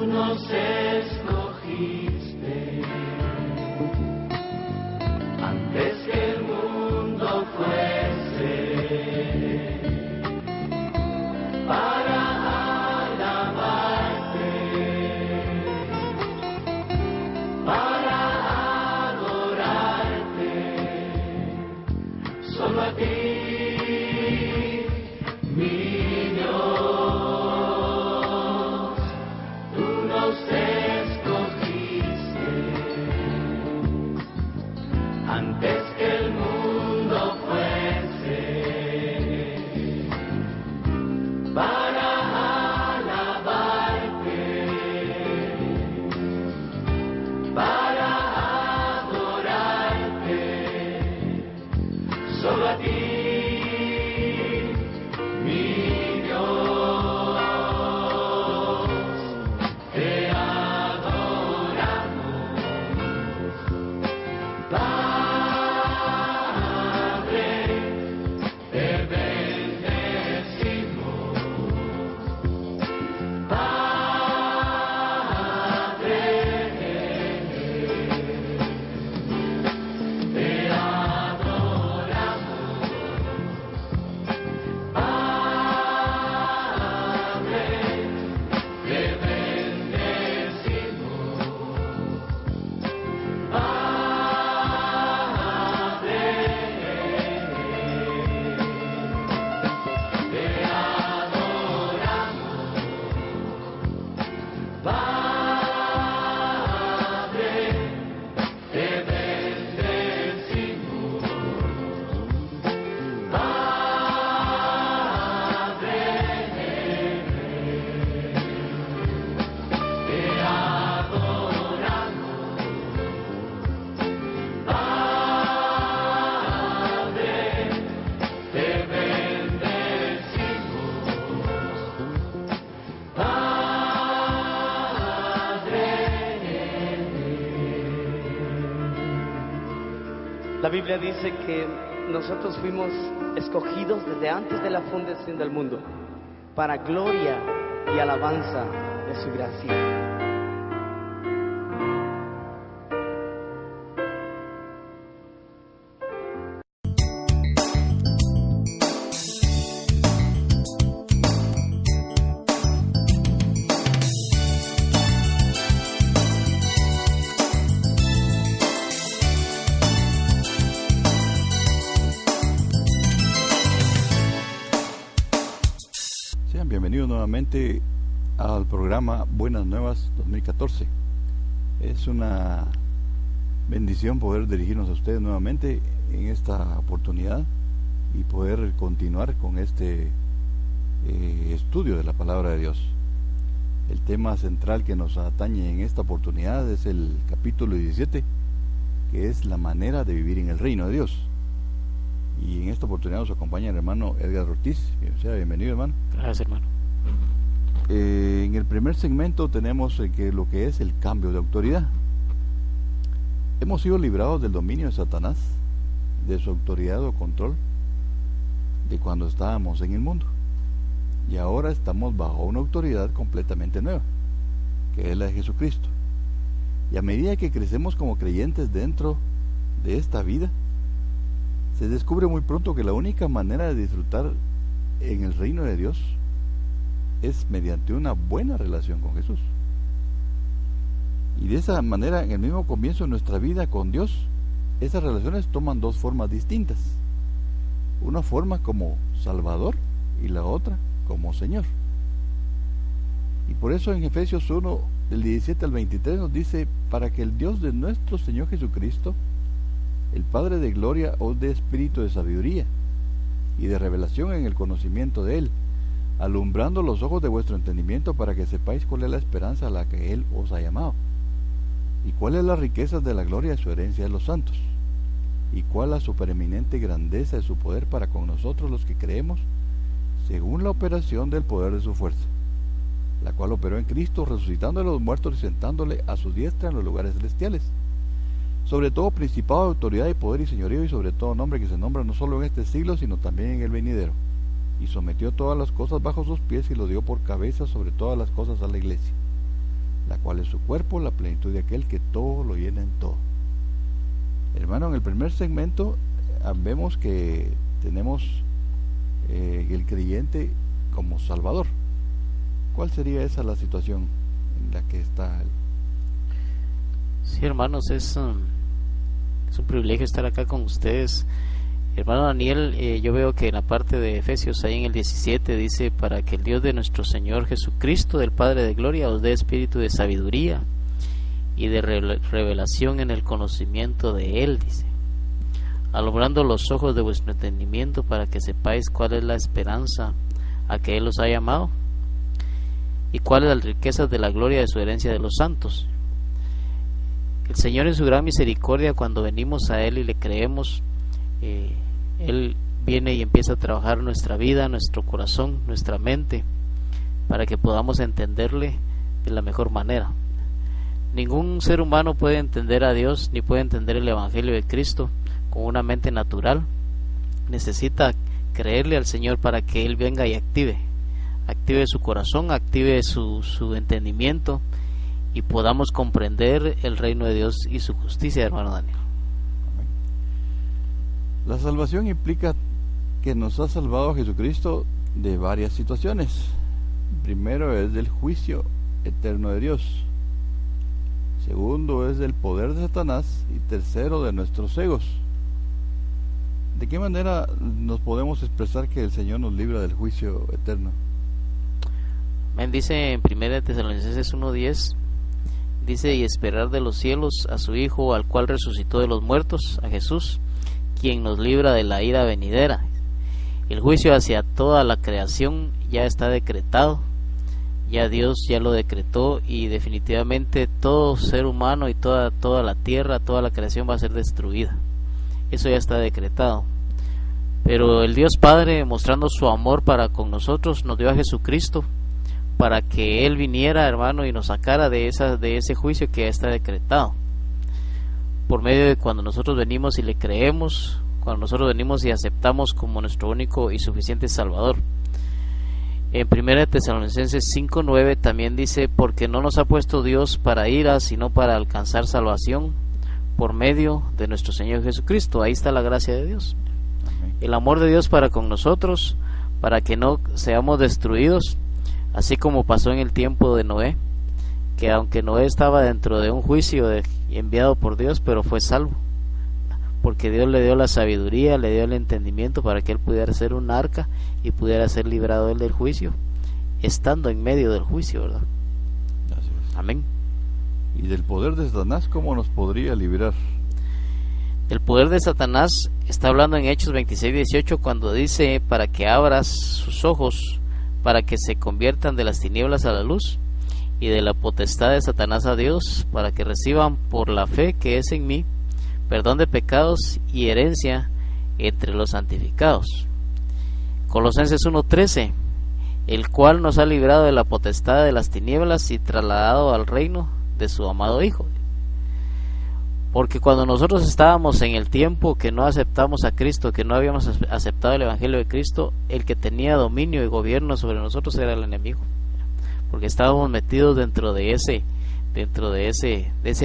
nos escogiste antes que el mundo fuese para alabarte, para adorarte, solo a ti, mi Dios, tú nos escogiste antes que el mundo fuese para alabarte, para adorarte, solo a ti, mi Dios, te adoramos, Padre, te bendecimos, Padre, te adoramos, Padre, te bendecimos, Padre, te adoramos, Padre, te bendecimos, Padre, te adoramos, Padre, te bendecimos, Padre. La Biblia dice que nosotros fuimos escogidos desde antes de la fundación del mundo para gloria y alabanza de su gracia. Sean bienvenidos nuevamente al programa Buenas Nuevas 2014. Es una bendición poder dirigirnos a ustedes nuevamente en esta oportunidad y poder continuar con este estudio de la palabra de Dios. El tema central que nos atañe en esta oportunidad es el capítulo 17, que es la manera de vivir en el reino de Dios. Y en esta oportunidad nos acompaña el hermano Edgar Ortiz. Bienvenido, hermano. Gracias, hermano. En el primer segmento tenemos lo que es el cambio de autoridad. Hemos sido librados del dominio de Satanás, de su autoridad o control, de cuando estábamos en el mundo. Y ahora estamos bajo una autoridad completamente nueva, que es la de Jesucristo. Y a medida que crecemos como creyentes dentro de esta vida, se descubre muy pronto que la única manera de disfrutar en el reino de Dios es mediante una buena relación con Jesús. Y de esa manera, en el mismo comienzo de nuestra vida con Dios, esas relaciones toman dos formas distintas. Una forma como Salvador y la otra como Señor. Y por eso en Efesios 1, del 17 al 23 nos dice: para que el Dios de nuestro Señor Jesucristo, el Padre de gloria, os dé espíritu de sabiduría y de revelación en el conocimiento de Él, alumbrando los ojos de vuestro entendimiento, para que sepáis cuál es la esperanza a la que Él os ha llamado, y cuál es la riqueza de la gloria de su herencia de los santos, y cuál la supereminente grandeza de su poder para con nosotros los que creemos, según la operación del poder de su fuerza, la cual operó en Cristo, resucitando a los muertos y sentándole a su diestra en los lugares celestiales, sobre todo principado, autoridad y poder y señorío, y sobre todo nombre que se nombra no solo en este siglo, sino también en el venidero. Y sometió todas las cosas bajo sus pies, y lo dio por cabeza sobre todas las cosas a la iglesia, cual es su cuerpo, la plenitud de aquel que todo lo llena en todo. Hermano, en el primer segmento vemos que tenemos el creyente como Salvador. ¿Cuál sería esa la situación en la que está él? Sí, hermanos, es un privilegio estar acá con ustedes. Hermano Daniel, yo veo que en la parte de Efesios, ahí en el 17, dice: para que el Dios de nuestro Señor Jesucristo, del Padre de Gloria, os dé espíritu de sabiduría y de revelación en el conocimiento de Él, dice, alumbrando los ojos de vuestro entendimiento, para que sepáis cuál es la esperanza a que Él os ha llamado y cuáles las riquezas de la gloria de su herencia de los santos. El Señor, en su gran misericordia, cuando venimos a Él y le creemos, Él viene y empieza a trabajar nuestra vida, nuestro corazón, nuestra mente, para que podamos entenderle de la mejor manera. Ningún ser humano puede entender a Dios ni puede entender el Evangelio de Cristo con una mente natural. Necesita creerle al Señor para que Él venga y active su corazón, active su entendimiento, y podamos comprender el reino de Dios y su justicia, hermano Daniel. Amén. La salvación implica que nos ha salvado Jesucristo de varias situaciones. Primero es del juicio eterno de Dios. Segundo es del poder de Satanás. Y tercero, de nuestros egos. ¿De qué manera nos podemos expresar que el Señor nos libra del juicio eterno? Amén. Dice en 1 Tesalonicenses 1:10, dice: y esperar de los cielos a su Hijo, al cual resucitó de los muertos, a Jesús, quien nos libra de la ira venidera. El juicio hacia toda la creación ya está decretado, ya Dios ya lo decretó, y definitivamente todo ser humano y toda la tierra, toda la creación va a ser destruida. Eso ya está decretado. Pero el Dios Padre, mostrando su amor para con nosotros, nos dio a Jesucristo para que Él viniera, hermano, y nos sacara de ese juicio que ya está decretado. Por medio de cuando nosotros venimos y le creemos, cuando nosotros venimos y aceptamos como nuestro único y suficiente Salvador. En 1 Tesalonicenses 5:9 también dice: porque no nos ha puesto Dios para ira, sino para alcanzar salvación por medio de nuestro Señor Jesucristo. Ahí está la gracia de Dios. Amén. El amor de Dios para con nosotros, para que no seamos destruidos, así como pasó en el tiempo de Noé, que aunque Noé estaba dentro de un juicio enviado por Dios, pero fue salvo, porque Dios le dio la sabiduría, le dio el entendimiento para que él pudiera ser un arca y pudiera ser librado él del juicio, estando en medio del juicio, ¿verdad? Así es. Amén. ¿Y del poder de Satanás cómo nos podría librar? El poder de Satanás está hablando en Hechos 26:18, cuando dice: para que abras sus ojos, para que se conviertan de las tinieblas a la luz, y de la potestad de Satanás a Dios, para que reciban por la fe que es en mí perdón de pecados y herencia entre los santificados. Colosenses 1:13, el cual nos ha librado de la potestad de las tinieblas y trasladado al reino de su amado Hijo. Porque cuando nosotros estábamos en el tiempo que no aceptamos a Cristo, que no habíamos aceptado el Evangelio de Cristo, el que tenía dominio y gobierno sobre nosotros era el enemigo, porque estábamos metidos dentro de ese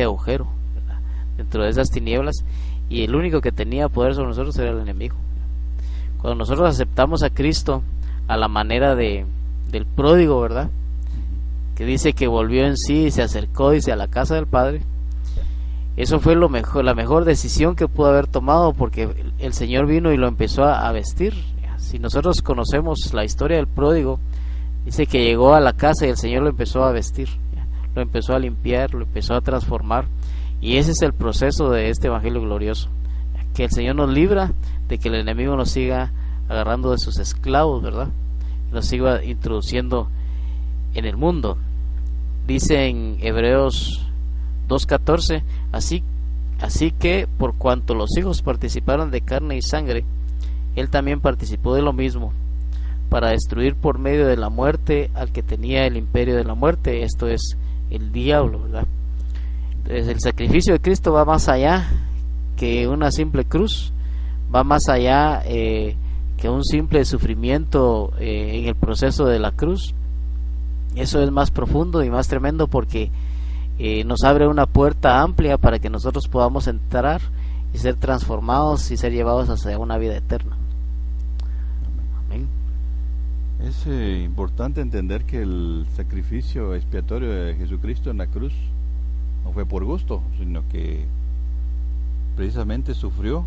agujero, ¿verdad? Dentro de esas tinieblas, y el único que tenía poder sobre nosotros era el enemigo. Cuando nosotros aceptamos a Cristo a la manera del pródigo, ¿verdad?, que dice que volvió en sí y se acercó, dice, a la casa del Padre, eso fue la mejor decisión que pudo haber tomado, porque el Señor vino y lo empezó a vestir. Si nosotros conocemos la historia del pródigo, dice que llegó a la casa y el Señor lo empezó a vestir, lo empezó a limpiar, lo empezó a transformar, y ese es el proceso de este Evangelio glorioso, que el Señor nos libra de que el enemigo nos siga agarrando de sus esclavos, ¿verdad?, nos siga introduciendo en el mundo. Dice en Hebreos 2:14, así que por cuanto los hijos participaron de carne y sangre, él también participó de lo mismo, para destruir por medio de la muerte al que tenía el imperio de la muerte, esto es, el diablo, ¿verdad? Entonces, el sacrificio de Cristo va más allá que una simple cruz, va más allá que un simple sufrimiento en el proceso de la cruz. Eso es más profundo y más tremendo, porque nos abre una puerta amplia para que nosotros podamos entrar y ser transformados y ser llevados hacia una vida eterna. Amén. Es importante entender que el sacrificio expiatorio de Jesucristo en la cruz no fue por gusto, sino que precisamente sufrió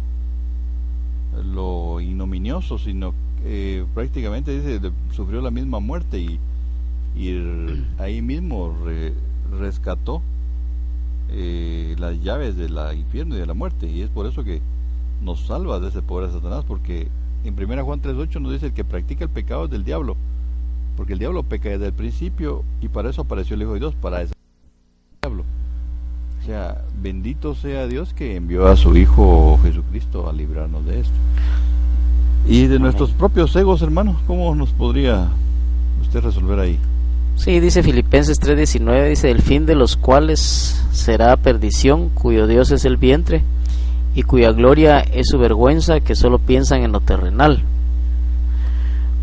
lo ignominioso, sino que prácticamente dice, sufrió la misma muerte y ahí mismo rescató las llaves del infierno y de la muerte, y es por eso que nos salva de ese poder de Satanás, porque en 1 Juan 3:8 nos dice: el que practica el pecado es del diablo, porque el diablo peca desde el principio, y para eso apareció el Hijo de Dios, para ese diablo. O sea, bendito sea Dios que envió a su Hijo Jesucristo a librarnos de esto. Y de nuestros propios egos, hermanos, ¿cómo nos podría usted resolver ahí? Sí, dice Filipenses 3:19, dice: el fin de los cuales será perdición, cuyo Dios es el vientre, y cuya gloria es su vergüenza, que solo piensan en lo terrenal.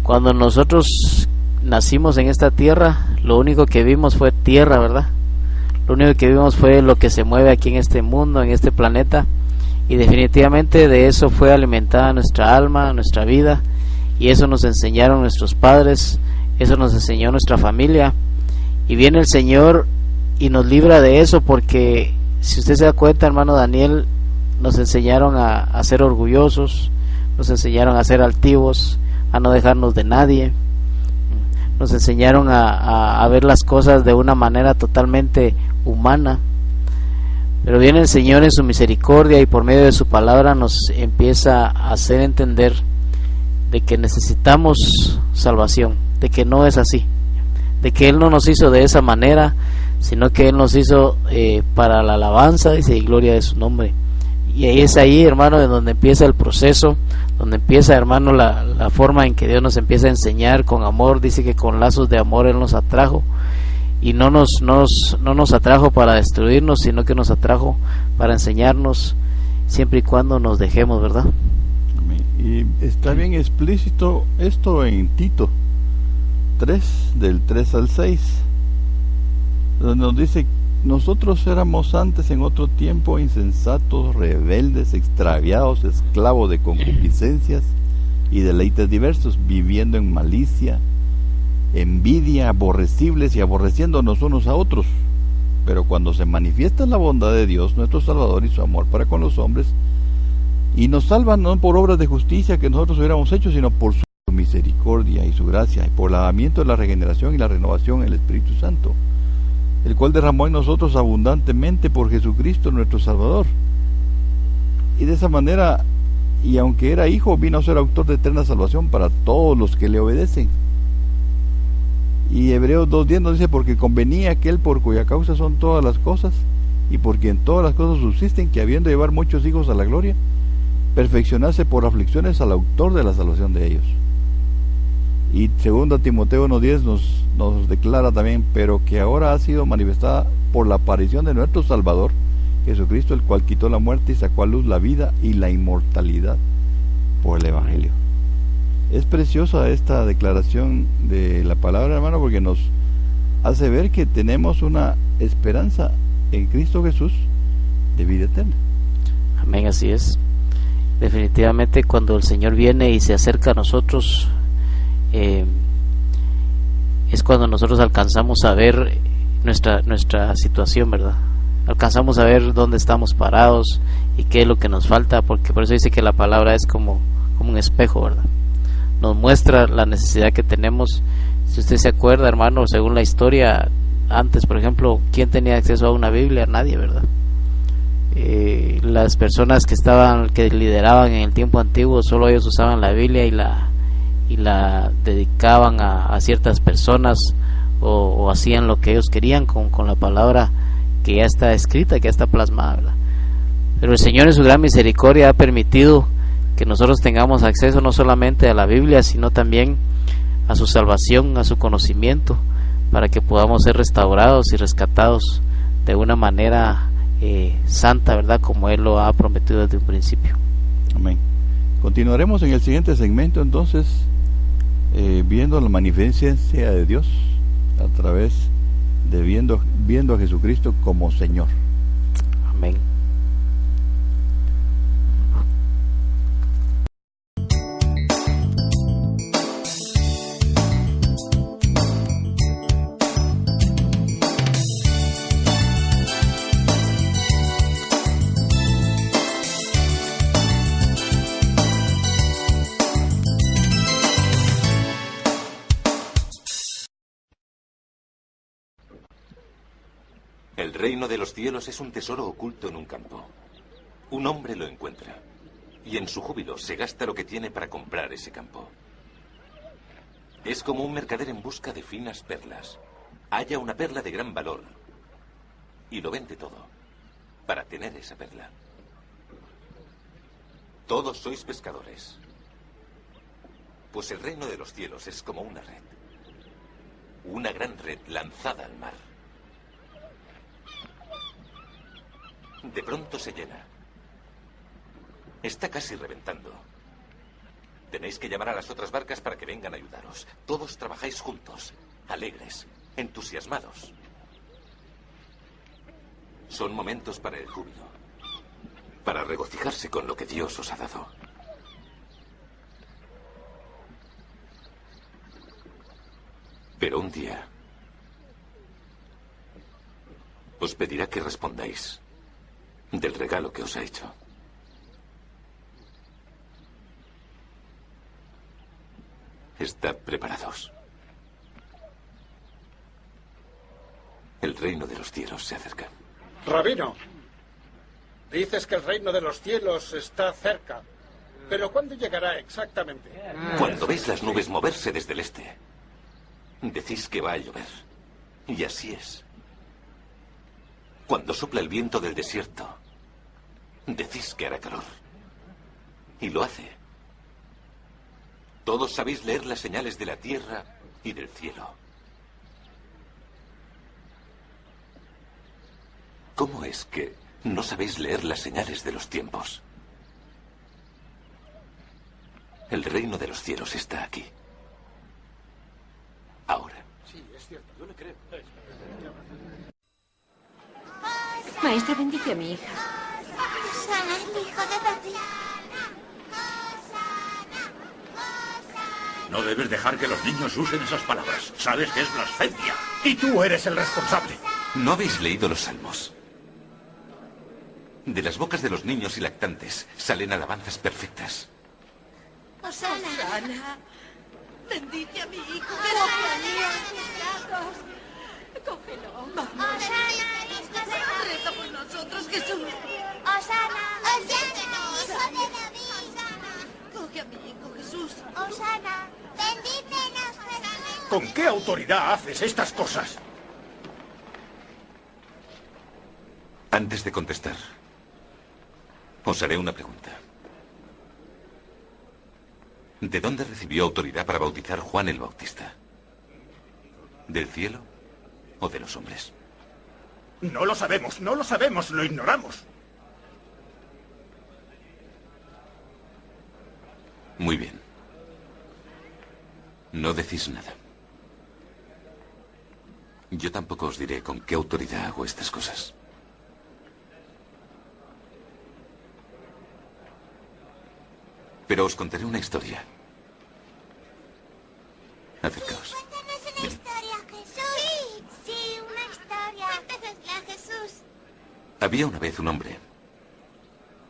Cuando nosotros nacimos en esta tierra, lo único que vimos fue tierra, ¿verdad? Lo único que vimos fue lo que se mueve aquí en este mundo, en este planeta, y definitivamente de eso fue alimentada nuestra alma, nuestra vida, y eso nos enseñaron nuestros padres, eso nos enseñó nuestra familia, y viene el Señor y nos libra de eso, porque si usted se da cuenta, hermano Daniel, nos enseñaron a ser orgullosos, nos enseñaron a ser altivos, a no dejarnos de nadie, nos enseñaron a ver las cosas de una manera totalmente humana. Pero viene el Señor en su misericordia y por medio de su palabra nos empieza a hacer entender de que necesitamos salvación, de que no es así, de que Él no nos hizo de esa manera, sino que Él nos hizo para la alabanza, dice, y gloria de su nombre. Y ahí es ahí, hermano, en donde empieza el proceso, donde empieza, hermano, la forma en que Dios nos empieza a enseñar con amor. Dice que con lazos de amor Él nos atrajo, y no nos atrajo para destruirnos, sino que nos atrajo para enseñarnos, siempre y cuando nos dejemos, ¿verdad? Y está bien explícito esto en Tito 3, del 3 al 6, donde nos dice: nosotros éramos antes en otro tiempo insensatos, rebeldes, extraviados, esclavos de concupiscencias y deleites diversos, viviendo en malicia, envidia, aborrecibles y aborreciéndonos unos a otros. Pero cuando se manifiesta la bondad de Dios, nuestro Salvador, y su amor para con los hombres, y nos salvan no por obras de justicia que nosotros hubiéramos hecho, sino por su misericordia y su gracia, y por el lavamiento de la regeneración y la renovación del Espíritu Santo, el cual derramó en nosotros abundantemente por Jesucristo nuestro Salvador. Y de esa manera, y aunque era hijo, vino a ser autor de eterna salvación para todos los que le obedecen. Y Hebreos 2:10 nos dice: porque convenía aquel por cuya causa son todas las cosas, y por quien todas las cosas subsisten, que habiendo de llevar muchos hijos a la gloria, perfeccionarse por aflicciones al autor de la salvación de ellos. Y 2 Timoteo 1:10 nos declara también: pero que ahora ha sido manifestada por la aparición de nuestro Salvador Jesucristo, el cual quitó la muerte y sacó a luz la vida y la inmortalidad por el Evangelio. Es preciosa esta declaración de la palabra, hermano, porque nos hace ver que tenemos una esperanza en Cristo Jesús de vida eterna. Amén, así es. Definitivamente cuando el Señor viene y se acerca a nosotros, es cuando nosotros alcanzamos a ver nuestra situación, ¿verdad? Alcanzamos a ver dónde estamos parados y qué es lo que nos falta, porque por eso dice que la palabra es como un espejo, ¿verdad? Nos muestra la necesidad que tenemos. Si usted se acuerda, hermano, según la historia, antes, por ejemplo, ¿quién tenía acceso a una Biblia? Nadie, ¿verdad? Las personas que lideraban en el tiempo antiguo, solo ellos usaban la Biblia y la dedicaban a ciertas personas, o hacían lo que ellos querían con la palabra que ya está escrita, que ya está plasmada, ¿verdad? Pero el Señor en su gran misericordia ha permitido que nosotros tengamos acceso no solamente a la Biblia, sino también a su salvación, a su conocimiento, para que podamos ser restaurados y rescatados de una manera santa, ¿verdad? Como Él lo ha prometido desde un principio. Amén. Continuaremos en el siguiente segmento, entonces, viendo la magnificencia de Dios a través viendo a Jesucristo como Señor. Amén. El reino de los cielos es un tesoro oculto en un campo. Un hombre lo encuentra y en su júbilo se gasta lo que tiene para comprar ese campo. Es como un mercader en busca de finas perlas. Halla una perla de gran valor y lo vende todo para tener esa perla. Todos sois pescadores. Pues el reino de los cielos es como una red. Una gran red lanzada al mar. De pronto se llena. Está casi reventando. Tenéis que llamar a las otras barcas para que vengan a ayudaros. Todos trabajáis juntos, alegres, entusiasmados. Son momentos para el júbilo, para regocijarse con lo que Dios os ha dado. Pero un día os pedirá que respondáis del regalo que os ha hecho. Estad preparados. El reino de los cielos se acerca. Rabino, dices que el reino de los cielos está cerca. ¿Pero cuándo llegará exactamente? Cuando veis las nubes moverse desde el este, decís que va a llover. Y así es. Cuando sopla el viento del desierto, decís que hará calor. Y lo hace. Todos sabéis leer las señales de la tierra y del cielo. ¿Cómo es que no sabéis leer las señales de los tiempos? El reino de los cielos está aquí. Ahora. Sí, es cierto, yo le creo. Maestra, bendice a mi hija. Sana, el hijo de David. No debes dejar que los niños usen esas palabras. Sabes que es blasfemia. Y tú eres el responsable. ¿No habéis leído los salmos? De las bocas de los niños y lactantes salen alabanzas perfectas. Osana. Bendice a mi hijo. Cógelo. Vamos. Osana. Reza por nosotros, Jesús. Osana. Osana, hijo de David. Coge a mi hijo, Jesús. Osana, bendícenos, Jesús. ¿Con qué autoridad haces estas cosas? Antes de contestar, os haré una pregunta. ¿De dónde recibió autoridad para bautizar Juan el Bautista? ¿Del cielo o de los hombres? No lo sabemos, lo ignoramos. Muy bien. No decís nada. Yo tampoco os diré con qué autoridad hago estas cosas. Pero os contaré una historia. Acercaos. Cuéntanos una historia, Jesús. Sí, una historia. Cuéntanosla, Jesús. Había una vez un hombre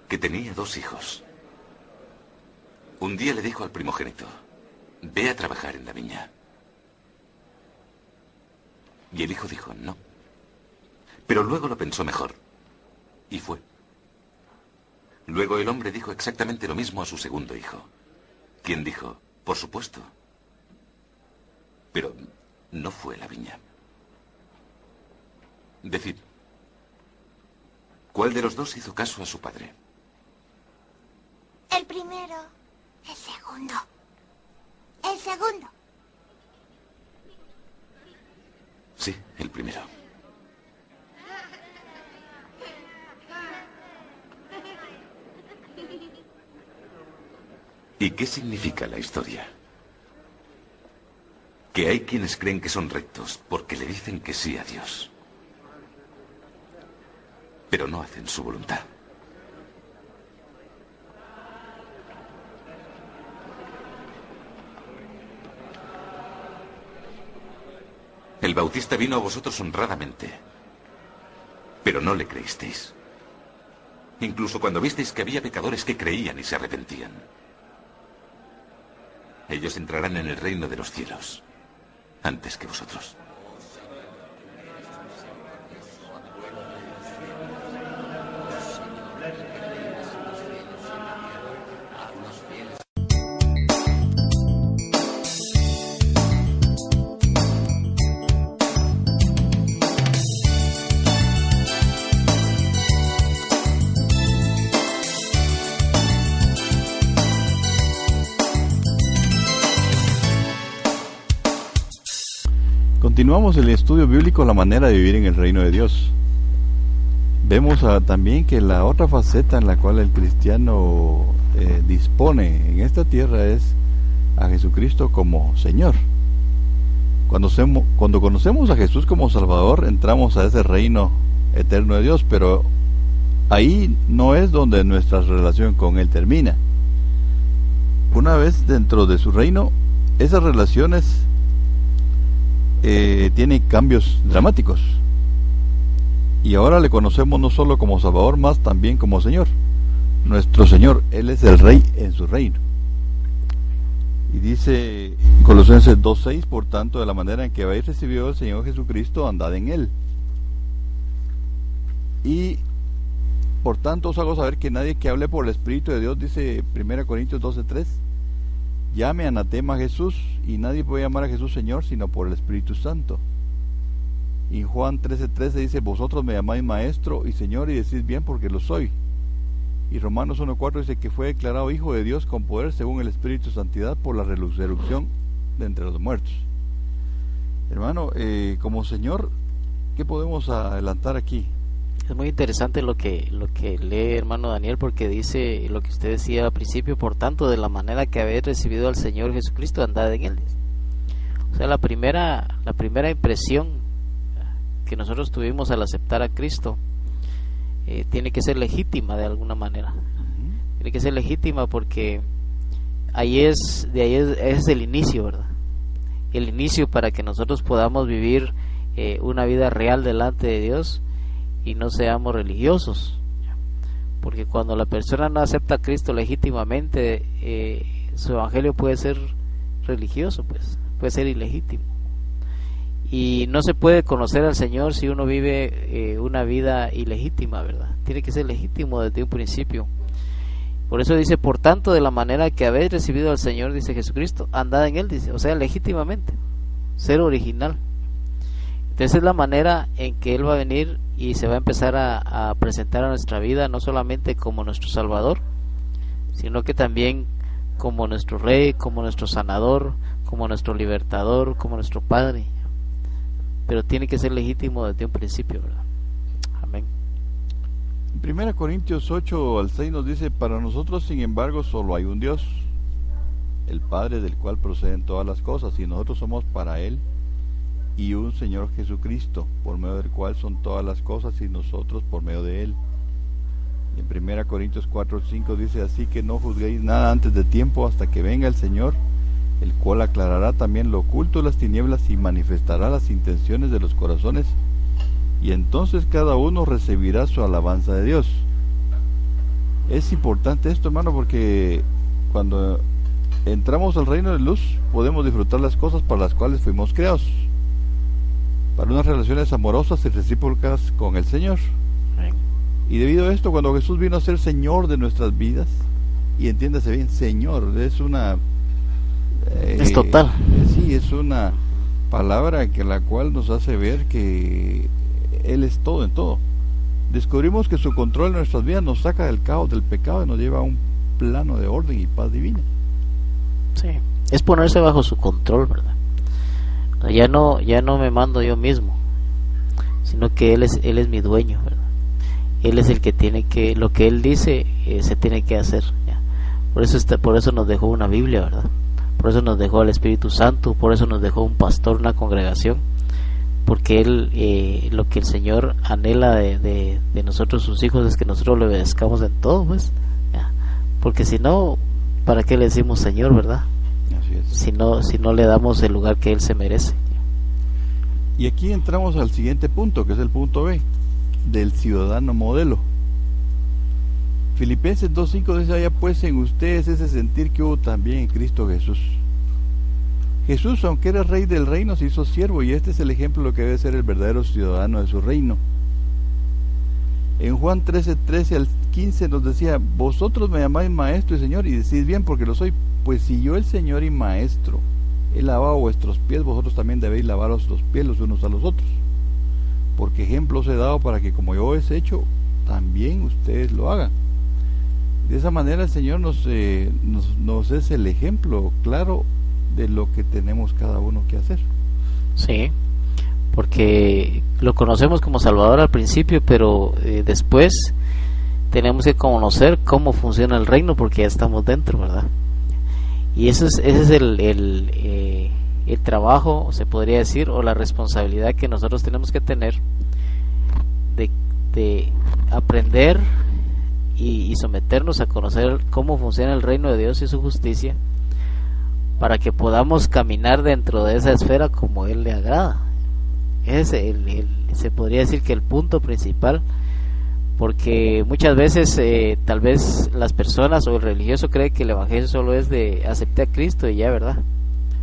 que tenía 2 hijos. Un día le dijo al primogénito: ve a trabajar en la viña. Y el hijo dijo: no. Pero luego lo pensó mejor y fue. Luego el hombre dijo exactamente lo mismo a su segundo hijo, quien dijo: por supuesto. Pero no fue a la viña. Decid, ¿cuál de los 2 hizo caso a su padre? El primero. El segundo. El segundo. Sí, el primero. ¿Y qué significa la historia? que hay quienes creen que son rectos porque le dicen que sí a Dios, pero no hacen su voluntad. El Bautista vino a vosotros honradamente, pero no le creísteis. Incluso cuando visteis que había pecadores que creían y se arrepentían. Ellos entrarán en el reino de los cielos antes que vosotros. Continuamos el estudio bíblico, la manera de vivir en el reino de Dios. Vemos también que la otra faceta en la cual el cristiano dispone en esta tierra es a Jesucristo como Señor. Cuando conocemos a Jesús como Salvador, entramos a ese reino eterno de Dios, pero ahí no es donde nuestra relación con Él termina. Una vez dentro de su reino, esas relaciones tiene cambios dramáticos, y ahora le conocemos no solo como Salvador, más también como Señor, nuestro Señor. Él es el Rey en su reino. Y dice Colosenses 2:6: por tanto, de la manera en que habéis recibido al Señor Jesucristo, andad en Él. Y por tanto os hago saber que nadie que hable por el Espíritu de Dios, dice 1 Corintios 12:3, llame anatema a Jesús, y nadie puede llamar a Jesús Señor sino por el Espíritu Santo. Y Juan 13:13 dice: vosotros me llamáis Maestro y Señor, y decís bien porque lo soy. Y Romanos 1:4 dice que fue declarado Hijo de Dios con poder según el Espíritu de Santidad por la resurrección de entre los muertos. Hermano, como Señor, ¿qué podemos adelantar aquí? Es muy interesante lo que lee hermano Daniel, porque dice lo que usted decía al principio: por tanto, de la manera que habéis recibido al Señor Jesucristo, andad en Él. O sea, la primera impresión que nosotros tuvimos al aceptar a Cristo tiene que ser legítima de alguna manera. Tiene que ser legítima porque es el inicio, ¿verdad? El inicio para que nosotros podamos vivir una vida real delante de Dios y no seamos religiosos, porque cuando la persona no acepta a Cristo legítimamente, su evangelio puede ser religioso, pues puede ser ilegítimo, y no se puede conocer al Señor si uno vive una vida ilegítima, ¿verdad? Tiene que ser legítimo desde un principio. Por eso dice: por tanto, de la manera que habéis recibido al Señor, dice Jesucristo, andad en Él, dice, o sea, legítimamente, ser original. Entonces es la manera en que Él va a venir y se va a empezar a presentar a nuestra vida, no solamente como nuestro Salvador, sino que también como nuestro Rey, como nuestro Sanador, como nuestro Libertador, como nuestro Padre. Pero tiene que ser legítimo desde un principio, ¿verdad? Amén. En 1 Corintios 8:6 nos dice: para nosotros, sin embargo, solo hay un Dios, el Padre, del cual proceden todas las cosas, y nosotros somos para Él, y un Señor Jesucristo, por medio del cual son todas las cosas, y nosotros por medio de Él. Y en 1 Corintios 4:5 dice: así que no juzguéis nada antes de tiempo, hasta que venga el Señor, el cual aclarará también lo oculto de las tinieblas y manifestará las intenciones de los corazones, y entonces cada uno recibirá su alabanza de Dios. Es importante esto, hermano, porque cuando entramos al reino de luz podemos disfrutar las cosas para las cuales fuimos creados, para unas relaciones amorosas y recíprocas con el Señor. Y debido a esto, cuando Jesús vino a ser Señor de nuestras vidas, y entiéndase bien, Señor, es una es total. Sí, es una palabra que la cual nos hace ver que Él es todo en todo. Descubrimos que su control en nuestras vidas nos saca del caos del pecado y nos lleva a un plano de orden y paz divina. Sí, es ponerse bajo su control, ¿verdad? Ya no me mando yo mismo, sino que Él es mi dueño, ¿verdad? Él es el que tiene que, lo que Él dice se tiene que hacer, ¿ya? Por eso nos dejó una Biblia, ¿verdad? por eso nos dejó el Espíritu Santo, por eso nos dejó un pastor, una congregación, porque él, lo que el Señor anhela de nosotros sus hijos es que nosotros le obedezcamos en todo, pues, ya. Porque si no, ¿para qué le decimos Señor, verdad? Así es. Si no le damos el lugar que él se merece. Y aquí entramos al siguiente punto, que es el punto B, del ciudadano modelo. Filipenses 2:5 dice: haya pues en ustedes ese sentir que hubo también en Cristo Jesús. Jesús, aunque era rey del reino, se hizo siervo, y este es el ejemplo de lo que debe ser el verdadero ciudadano de su reino. En Juan 13 al 15 nos decía: vosotros me llamáis maestro y señor, y decís bien porque lo soy, pues si yo el Señor y maestro he lavado vuestros pies, vosotros también debéis lavaros los pies los unos a los otros, porque ejemplos he dado para que como yo he hecho, también ustedes lo hagan. De esa manera el Señor nos es el ejemplo claro de lo que tenemos cada uno que hacer. Sí, porque lo conocemos como Salvador al principio, pero después tenemos que conocer cómo funciona el reino, porque ya estamos dentro, ¿verdad? Y ese es el trabajo, se podría decir, o la responsabilidad que nosotros tenemos que tener de aprender y someternos a conocer cómo funciona el reino de Dios y su justicia, para que podamos caminar dentro de esa esfera como Él le agrada. Ese es se podría decir que el punto principal, porque muchas veces tal vez las personas o el religioso cree que el evangelio solo es de aceptar a Cristo y ya, ¿verdad?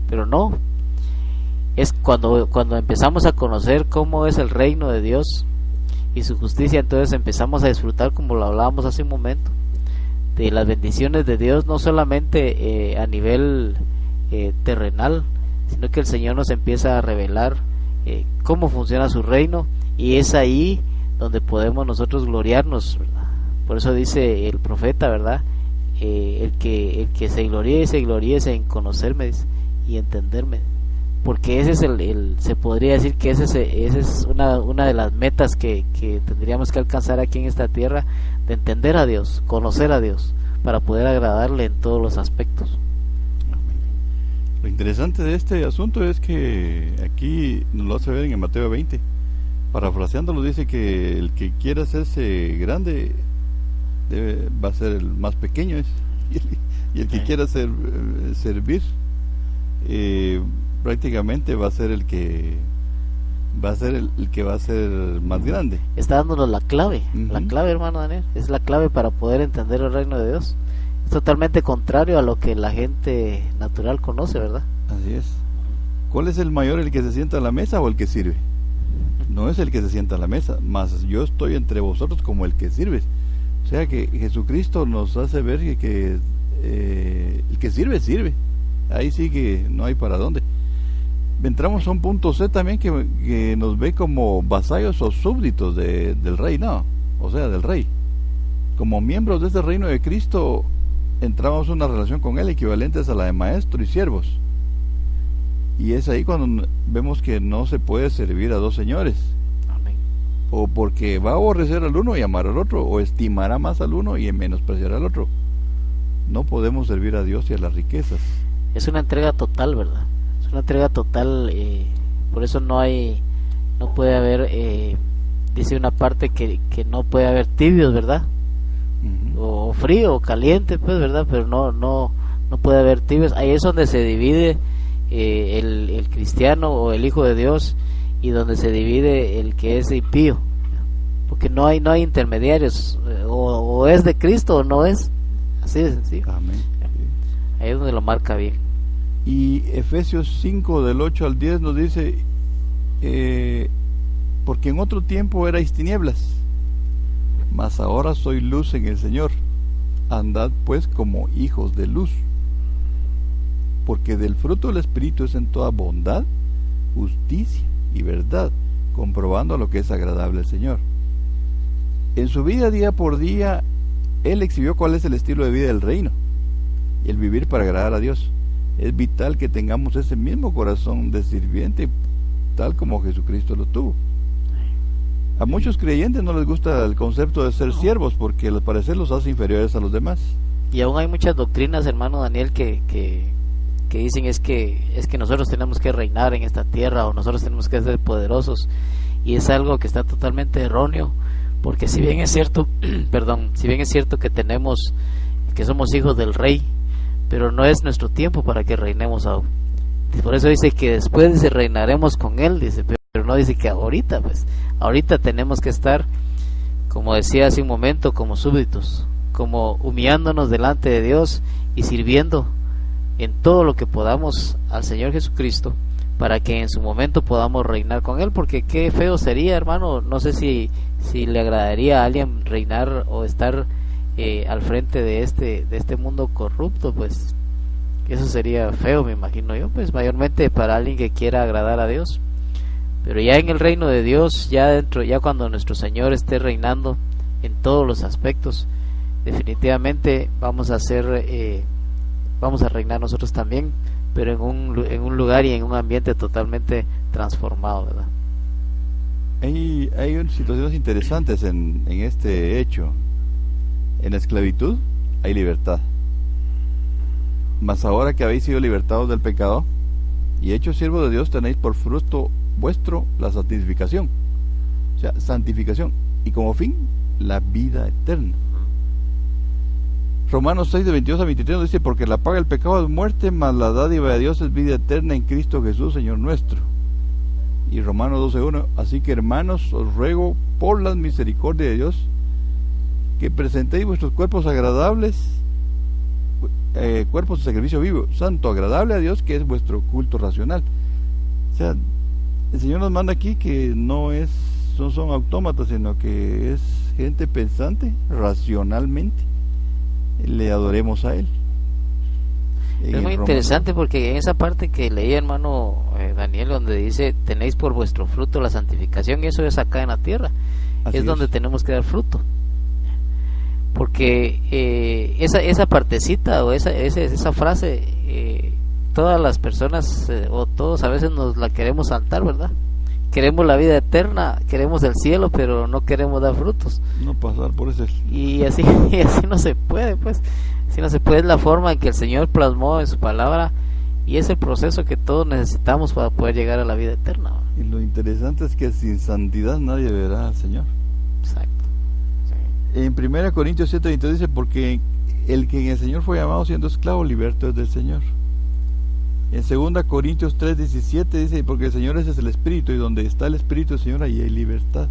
Pero no, es cuando empezamos a conocer cómo es el reino de Dios y su justicia, entonces empezamos a disfrutar, como lo hablábamos hace un momento, de las bendiciones de Dios, no solamente a nivel terrenal, sino que el Señor nos empieza a revelar cómo funciona su reino, y es ahí donde podemos nosotros gloriarnos, ¿verdad? Por eso dice el profeta, ¿verdad? El que se gloríe en conocerme y entenderme, porque ese es se podría decir que ese es una de las metas que tendríamos que alcanzar aquí en esta tierra, de entender a Dios, conocer a Dios, para poder agradarle en todos los aspectos. Lo interesante de este asunto es que aquí nos lo hace ver en Mateo 20, parafraseándolo, dice que el que quiera hacerse grande va a ser el más pequeño, y el que quiera servir prácticamente va a ser el que va a ser el que va a ser más grande. Está dándonos la clave, Uh-huh. la clave, hermano Daniel, es la clave para poder entender el reino de Dios. Es totalmente contrario a lo que la gente natural conoce, ¿verdad? Así es. ¿Cuál es el mayor, el que se sienta a la mesa o el que sirve? No es el que se sienta a la mesa, mas yo estoy entre vosotros como el que sirve. O sea que Jesucristo nos hace ver que el que sirve. Ahí sí que no hay para dónde. Entramos a un punto C también que nos ve como vasallos o súbditos del rey, no, o sea, del rey. Como miembros de este reino de Cristo, entramos en una relación con Él equivalentes a la de maestro y siervos. Y es ahí cuando vemos que no se puede servir a dos señores. Amén. O porque va a aborrecer al uno y amar al otro, o estimará más al uno y menospreciará al otro. No podemos servir a Dios y a las riquezas. Es una entrega total, ¿verdad? Es una entrega total, por eso no puede haber, dice una parte que no puede haber tibios, ¿verdad? Uh-huh. O frío o caliente, pues, ¿verdad? Pero no puede haber tibios. Ahí es donde se divide el cristiano o el hijo de Dios, y donde se divide el que es impío, porque no hay intermediarios, o es de Cristo o no es, así de sencillo. Amén. Ahí es donde lo marca bien. Y Efesios 5 del 8 al 10 nos dice, porque en otro tiempo erais tinieblas, mas ahora soy luz en el Señor. Andad pues como hijos de luz, porque del fruto del Espíritu es en toda bondad, justicia y verdad, comprobando lo que es agradable al Señor. En su vida día por día, Él exhibió cuál es el estilo de vida del reino y el vivir para agradar a Dios. Es vital que tengamos ese mismo corazón de sirviente, tal como Jesucristo lo tuvo. A muchos creyentes no les gusta el concepto de ser siervos, porque al parecer los hace inferiores a los demás. Y aún hay muchas doctrinas, hermano Daniel, que que dicen es que nosotros tenemos que reinar en esta tierra o nosotros tenemos que ser poderosos, y es algo que está totalmente erróneo, porque si bien es cierto, perdón, si bien es cierto que somos hijos del rey, pero no es nuestro tiempo para que reinemos aún. Por eso dice que después dice, reinaremos con él, dice, pero no dice que ahorita, pues ahorita tenemos que estar, como decía hace un momento, como súbditos, como humillándonos delante de Dios y sirviendo en todo lo que podamos al Señor Jesucristo, para que en su momento podamos reinar con él, porque qué feo sería, hermano, no sé si le agradaría a alguien reinar o estar al frente de este mundo corrupto, pues eso sería feo, me imagino yo, pues mayormente para alguien que quiera agradar a Dios. Pero ya en el reino de Dios, ya cuando nuestro Señor esté reinando en todos los aspectos, definitivamente vamos a reinar nosotros también, pero en un lugar y en un ambiente totalmente transformado, ¿verdad? Hay situaciones interesantes en este hecho. En la esclavitud hay libertad. Mas ahora que habéis sido libertados del pecado y hechos siervos de Dios, tenéis por fruto vuestro la santificación, o sea, santificación, y como fin la vida eterna. Romanos 6 de 22 a 23 nos dice: porque la paga del pecado es muerte, mas la dádiva de Dios es vida eterna en Cristo Jesús Señor nuestro. Y Romanos 12:1: así que, hermanos, os ruego por la misericordia de Dios que presentéis vuestros cuerpos agradables, cuerpos de sacrificio vivo, santo, agradable a Dios, que es vuestro culto racional. O sea, el Señor nos manda aquí que no son autómatas, sino que es gente pensante, racionalmente le adoremos a Él. Es muy interesante, porque en esa parte que leí, hermano Daniel, donde dice tenéis por vuestro fruto la santificación, y eso es acá en la tierra. Así es donde tenemos que dar fruto, porque esa partecita o esa frase, todas las personas o todos a veces nos la queremos saltar, ¿verdad? Queremos la vida eterna, queremos el cielo, pero no queremos dar frutos. No pasar por ese. Y así no se puede, pues. Así no se puede. Es la forma en que el Señor plasmó en su palabra, y es el proceso que todos necesitamos para poder llegar a la vida eterna, ¿no? Y lo interesante es que sin santidad nadie verá al Señor. Exacto. Sí. En 1 Corintios 7:22 dice: porque el que en el Señor fue llamado siendo esclavo, liberto es del Señor. En 2 Corintios 3:17 dice: porque el Señor es el Espíritu, y donde está el Espíritu del Señor, ahí hay libertad.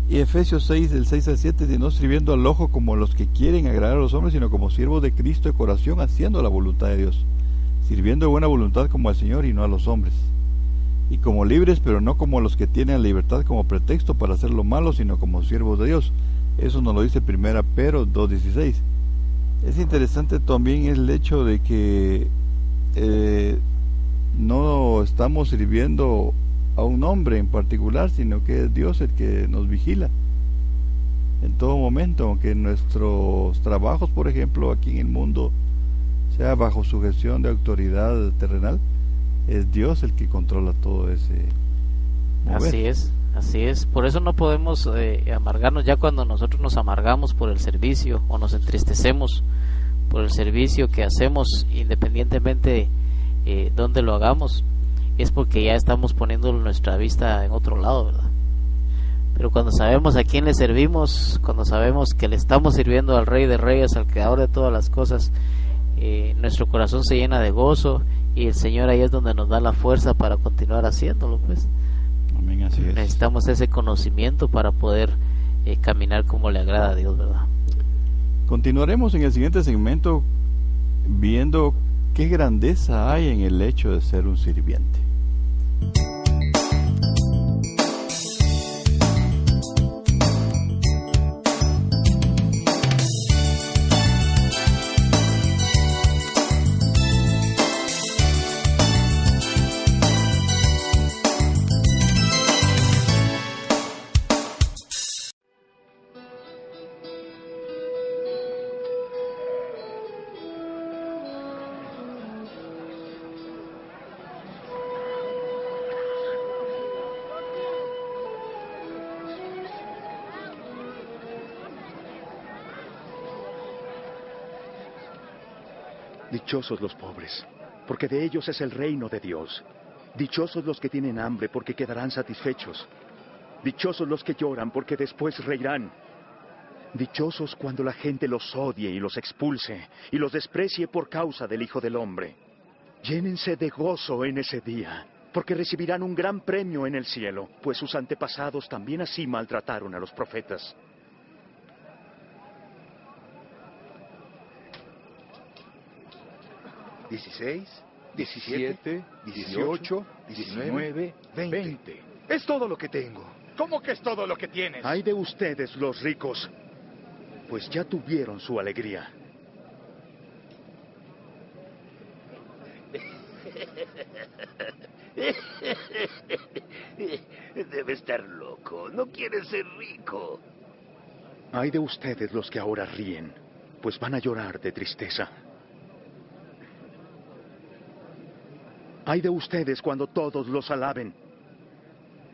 Y Efesios 6, del 6 al 7 dice: no sirviendo al ojo como los que quieren agradar a los hombres, sino como siervos de Cristo de corazón, haciendo la voluntad de Dios, sirviendo de buena voluntad como al Señor y no a los hombres. Y como libres, pero no como los que tienen la libertad como pretexto para hacer lo malo, sino como siervos de Dios. Eso nos lo dice 1 Pedro 2:16. Es interesante también el hecho de que no estamos sirviendo a un hombre en particular, sino que es Dios el que nos vigila en todo momento, aunque nuestros trabajos, por ejemplo, aquí en el mundo sea bajo sujeción de autoridad terrenal, es Dios el que controla todo ese mover. Así es. Por eso no podemos amargarnos. Ya cuando nosotros nos amargamos por el servicio o nos entristecemos por el servicio que hacemos, independientemente de dónde lo hagamos, es porque ya estamos poniendo nuestra vista en otro lado, ¿verdad? Pero cuando sabemos a quién le servimos, cuando sabemos que le estamos sirviendo al Rey de Reyes, al Creador de todas las cosas, nuestro corazón se llena de gozo, y el Señor ahí es donde nos da la fuerza para continuar haciéndolo, pues. Amén, así es. Necesitamos ese conocimiento para poder caminar como le agrada a Dios, ¿verdad? Continuaremos en el siguiente segmento viendo qué grandeza hay en el hecho de ser un sirviente. Dichosos los pobres, porque de ellos es el reino de Dios. Dichosos los que tienen hambre, porque quedarán satisfechos. Dichosos los que lloran, porque después reirán. Dichosos cuando la gente los odie y los expulse, y los desprecie por causa del Hijo del Hombre. Llénense de gozo en ese día, porque recibirán un gran premio en el cielo, pues sus antepasados también así maltrataron a los profetas. ¿16, 17, 18, 19, 20? Es todo lo que tengo. ¿Cómo que es todo lo que tienes? Ay de ustedes, los ricos, pues ya tuvieron su alegría. Debe estar loco. No quiere ser rico. Ay de ustedes los que ahora ríen, pues van a llorar de tristeza. Ay de ustedes cuando todos los alaben,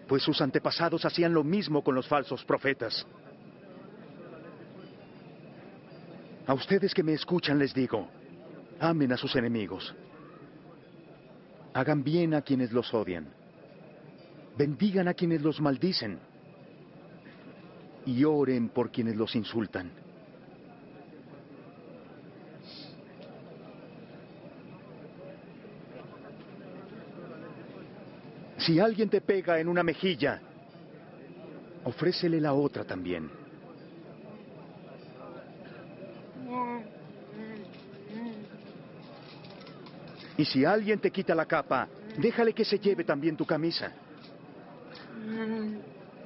pues sus antepasados hacían lo mismo con los falsos profetas. A ustedes que me escuchan les digo, amen a sus enemigos. Hagan bien a quienes los odian. Bendigan a quienes los maldicen. Y oren por quienes los insultan. Si alguien te pega en una mejilla, ofrécele la otra también. Y si alguien te quita la capa, déjale que se lleve también tu camisa.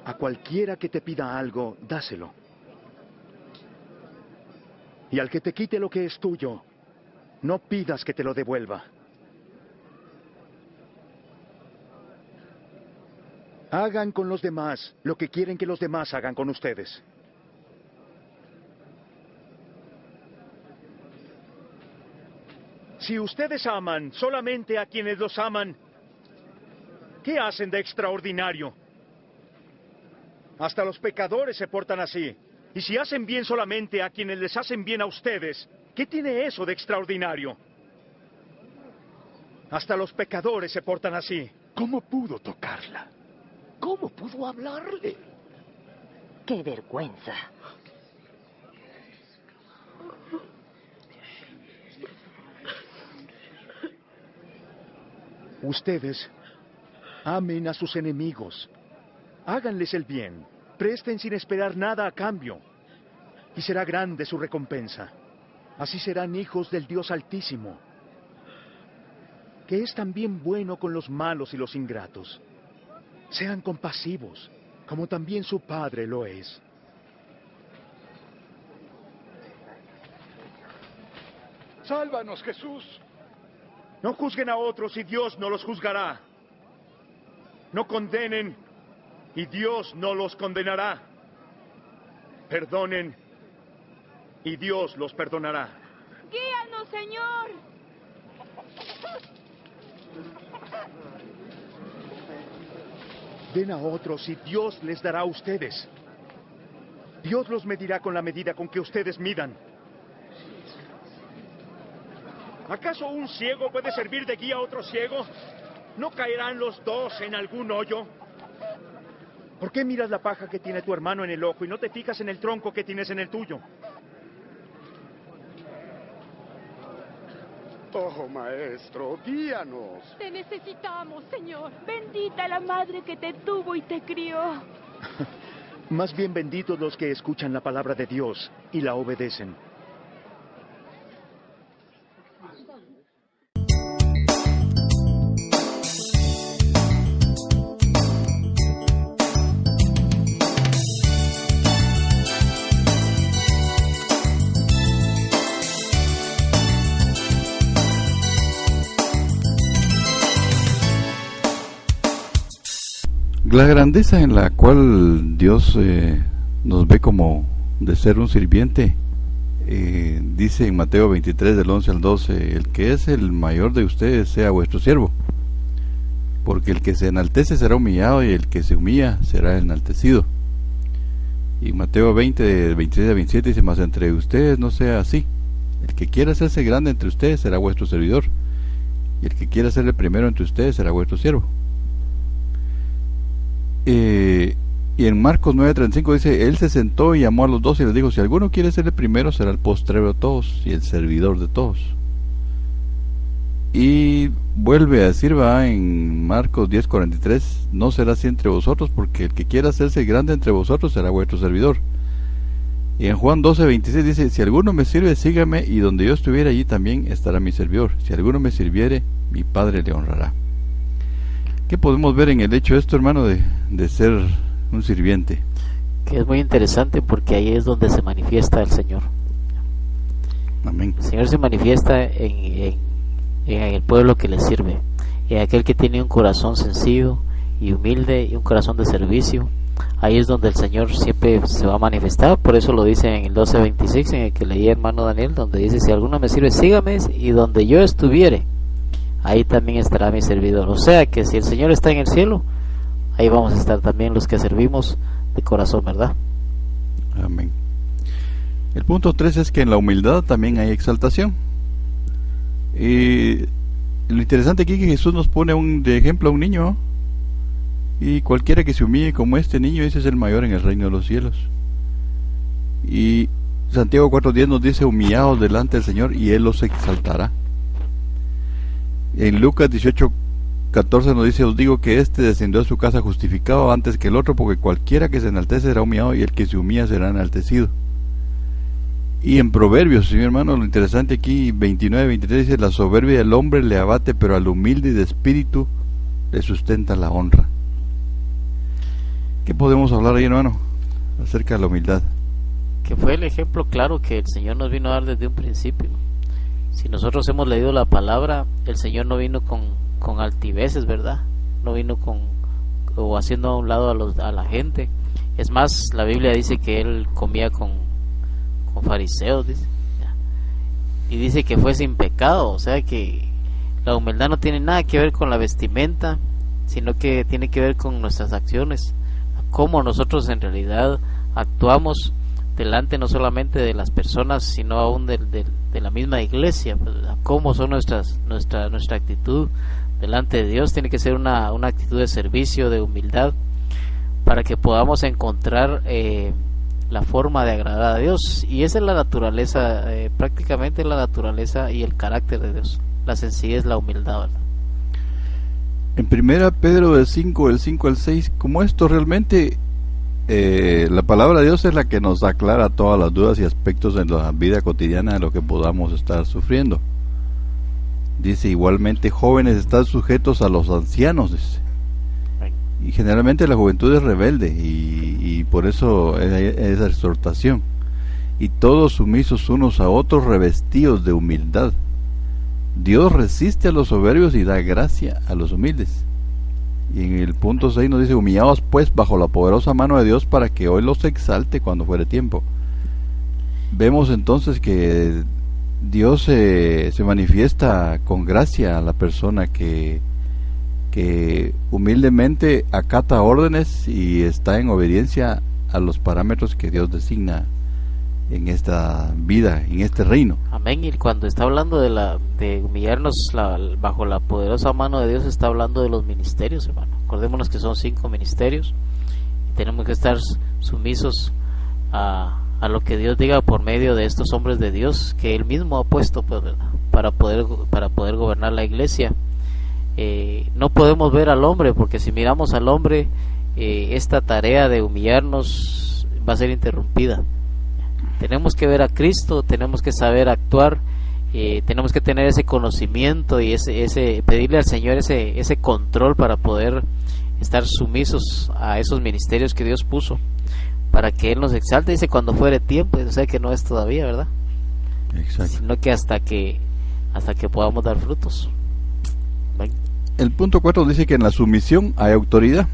A cualquiera que te pida algo, dáselo. Y al que te quite lo que es tuyo, no pidas que te lo devuelva. Hagan con los demás lo que quieren que los demás hagan con ustedes. Si ustedes aman solamente a quienes los aman, ¿qué hacen de extraordinario? Hasta los pecadores se portan así. Y si hacen bien solamente a quienes les hacen bien a ustedes, ¿qué tiene eso de extraordinario? Hasta los pecadores se portan así. ¿Cómo pudo tocarla? ¿Cómo pudo hablarle? ¡Qué vergüenza! Ustedes amen a sus enemigos. Háganles el bien. Presten sin esperar nada a cambio. Y será grande su recompensa. Así serán hijos del Dios Altísimo, que es también bueno con los malos y los ingratos. Sean compasivos, como también su Padre lo es. ¡Sálvanos, Jesús! No juzguen a otros y Dios no los juzgará. No condenen y Dios no los condenará. Perdonen y Dios los perdonará. ¡Guíanos, Señor! Den a otros y Dios les dará a ustedes. Dios los medirá con la medida con que ustedes midan. ¿Acaso un ciego puede servir de guía a otro ciego? ¿No caerán los dos en algún hoyo? ¿Por qué miras la paja que tiene tu hermano en el ojo y no te fijas en el tronco que tienes en el tuyo? Oh, Maestro, guíanos. Te necesitamos, Señor. Bendita la madre que te tuvo y te crió. Más bien benditos los que escuchan la palabra de Dios y la obedecen. La grandeza en la cual Dios nos ve como de ser un sirviente, dice en Mateo 23 del 11 al 12, el que es el mayor de ustedes sea vuestro siervo, porque el que se enaltece será humillado y el que se humilla será enaltecido. Y Mateo 20 del 26 al 27 dice, mas entre ustedes no sea así, El que quiera hacerse grande entre ustedes será vuestro servidor, y el que quiera ser el primero entre ustedes será vuestro siervo. Y en Marcos 9:35 dice, él se sentó y llamó a los 12 y les dijo, si alguno quiere ser el primero, será el postrero de todos y el servidor de todos. Y vuelve a decir, va en Marcos 10:43, no será así entre vosotros, porque el que quiera hacerse grande entre vosotros será vuestro servidor. Y en Juan 12:26 dice, si alguno me sirve, sígame, y donde yo estuviera, allí también estará mi servidor. Si alguno me sirviere, mi Padre le honrará. ¿Qué podemos ver en el hecho de esto, hermano, de ser un sirviente? Que es muy interesante, porque ahí es donde se manifiesta el Señor. Amén. El Señor se manifiesta en el pueblo que le sirve, en aquel que tiene un corazón sencillo y humilde y un corazón de servicio. Ahí es donde el Señor siempre se va a manifestar. Por eso lo dice en el 12:26, en el que leí, hermano Daniel, donde dice, si alguno me sirve, sígame, y donde yo estuviere, ahí también estará mi servidor. O sea que si el Señor está en el cielo, ahí vamos a estar también los que servimos de corazón, ¿verdad? Amén. El punto 3 es que en la humildad también hay exaltación. Y lo interesante aquí es que Jesús nos pone de ejemplo a un niño, ¿no? Y cualquiera que se humille como este niño, ese es el mayor en el reino de los cielos. Y Santiago 4:10 nos dice, humillaos delante del Señor y Él los exaltará. En Lucas 18:14 nos dice, os digo que este descendió a su casa justificado antes que el otro, porque cualquiera que se enaltece será humillado, y el que se humilla será enaltecido. Y en Proverbios, mi hermano, lo interesante aquí, 29:23 dice, la soberbia del hombre le abate, pero al humilde y de espíritu le sustenta la honra. ¿Qué podemos hablar ahí, hermano, acerca de la humildad? Que fue el ejemplo claro que el Señor nos vino a dar desde un principio. Si nosotros hemos leído la palabra, el Señor no vino con altiveces, ¿verdad? No vino o haciendo a un lado a la gente. Es más, la Biblia dice que Él comía con fariseos, dice. Y dice que fue sin pecado. O sea que la humildad no tiene nada que ver con la vestimenta, sino que tiene que ver con nuestras acciones, cómo nosotros en realidad actuamos delante no solamente de las personas, sino aún de la misma iglesia, cómo son nuestra actitud delante de Dios. Tiene que ser una actitud de servicio, de humildad, para que podamos encontrar la forma de agradar a Dios. Y esa es la naturaleza, prácticamente la naturaleza y el carácter de Dios, la sencillez, la humildad, ¿verdad? En 1 Pedro del 5 al 6, como esto realmente, la palabra de Dios es la que nos aclara todas las dudas y aspectos en la vida cotidiana de lo que podamos estar sufriendo. Dice, igualmente, jóvenes, están sujetos a los ancianos, dice. Y generalmente la juventud es rebelde, y por eso esa exhortación. Y todos sumisos unos a otros, revestidos de humildad. Dios resiste a los soberbios y da gracia a los humildes. Y en el punto 6 nos dice, humillaos pues bajo la poderosa mano de Dios, para que hoy los exalte cuando fuere tiempo. Vemos entonces que Dios se manifiesta con gracia a la persona que humildemente acata órdenes y está en obediencia a los parámetros que Dios designa en esta vida, en este reino. Amén. Y cuando está hablando de humillarnos bajo la poderosa mano de Dios, está hablando de los ministerios, hermano. Acordémonos que son 5 ministerios y tenemos que estar sumisos a lo que Dios diga por medio de estos hombres de Dios que Él mismo ha puesto, pues, ¿verdad? para poder gobernar la iglesia. No podemos ver al hombre, porque si miramos al hombre, esta tarea de humillarnos va a ser interrumpida. Tenemos que ver a Cristo, tenemos que saber actuar, tenemos que tener ese conocimiento y pedirle al Señor ese control para poder estar sumisos a esos ministerios que Dios puso, para que Él nos exalte. Dice cuando fuere tiempo, o sea que no es todavía, ¿verdad? Exacto. Sino que hasta que podamos dar frutos. ¿Ven? El punto 4 dice que en la sumisión hay autoridad.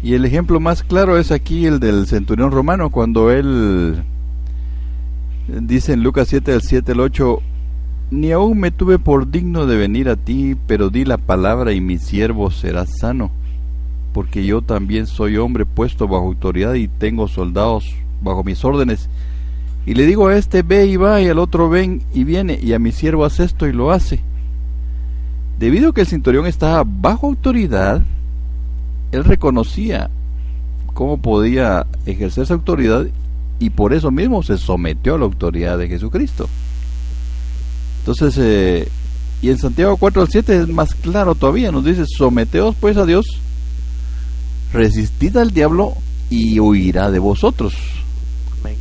Y el ejemplo más claro es aquí el del centurión romano, cuando él dice en Lucas 7, del 7 al 8, ni aún me tuve por digno de venir a ti, pero di la palabra y mi siervo será sano, porque yo también soy hombre puesto bajo autoridad y tengo soldados bajo mis órdenes. Y le digo a este, ve y va, y al otro, ven y viene, y a mi siervo hace esto y lo hace. Debido a que el centurión estaba bajo autoridad, él reconocía cómo podía ejercer esa autoridad, y por eso mismo se sometió a la autoridad de Jesucristo. Entonces, y en Santiago 4:7 es más claro todavía, nos dice: someteos pues a Dios, resistid al diablo y huirá de vosotros. Amén.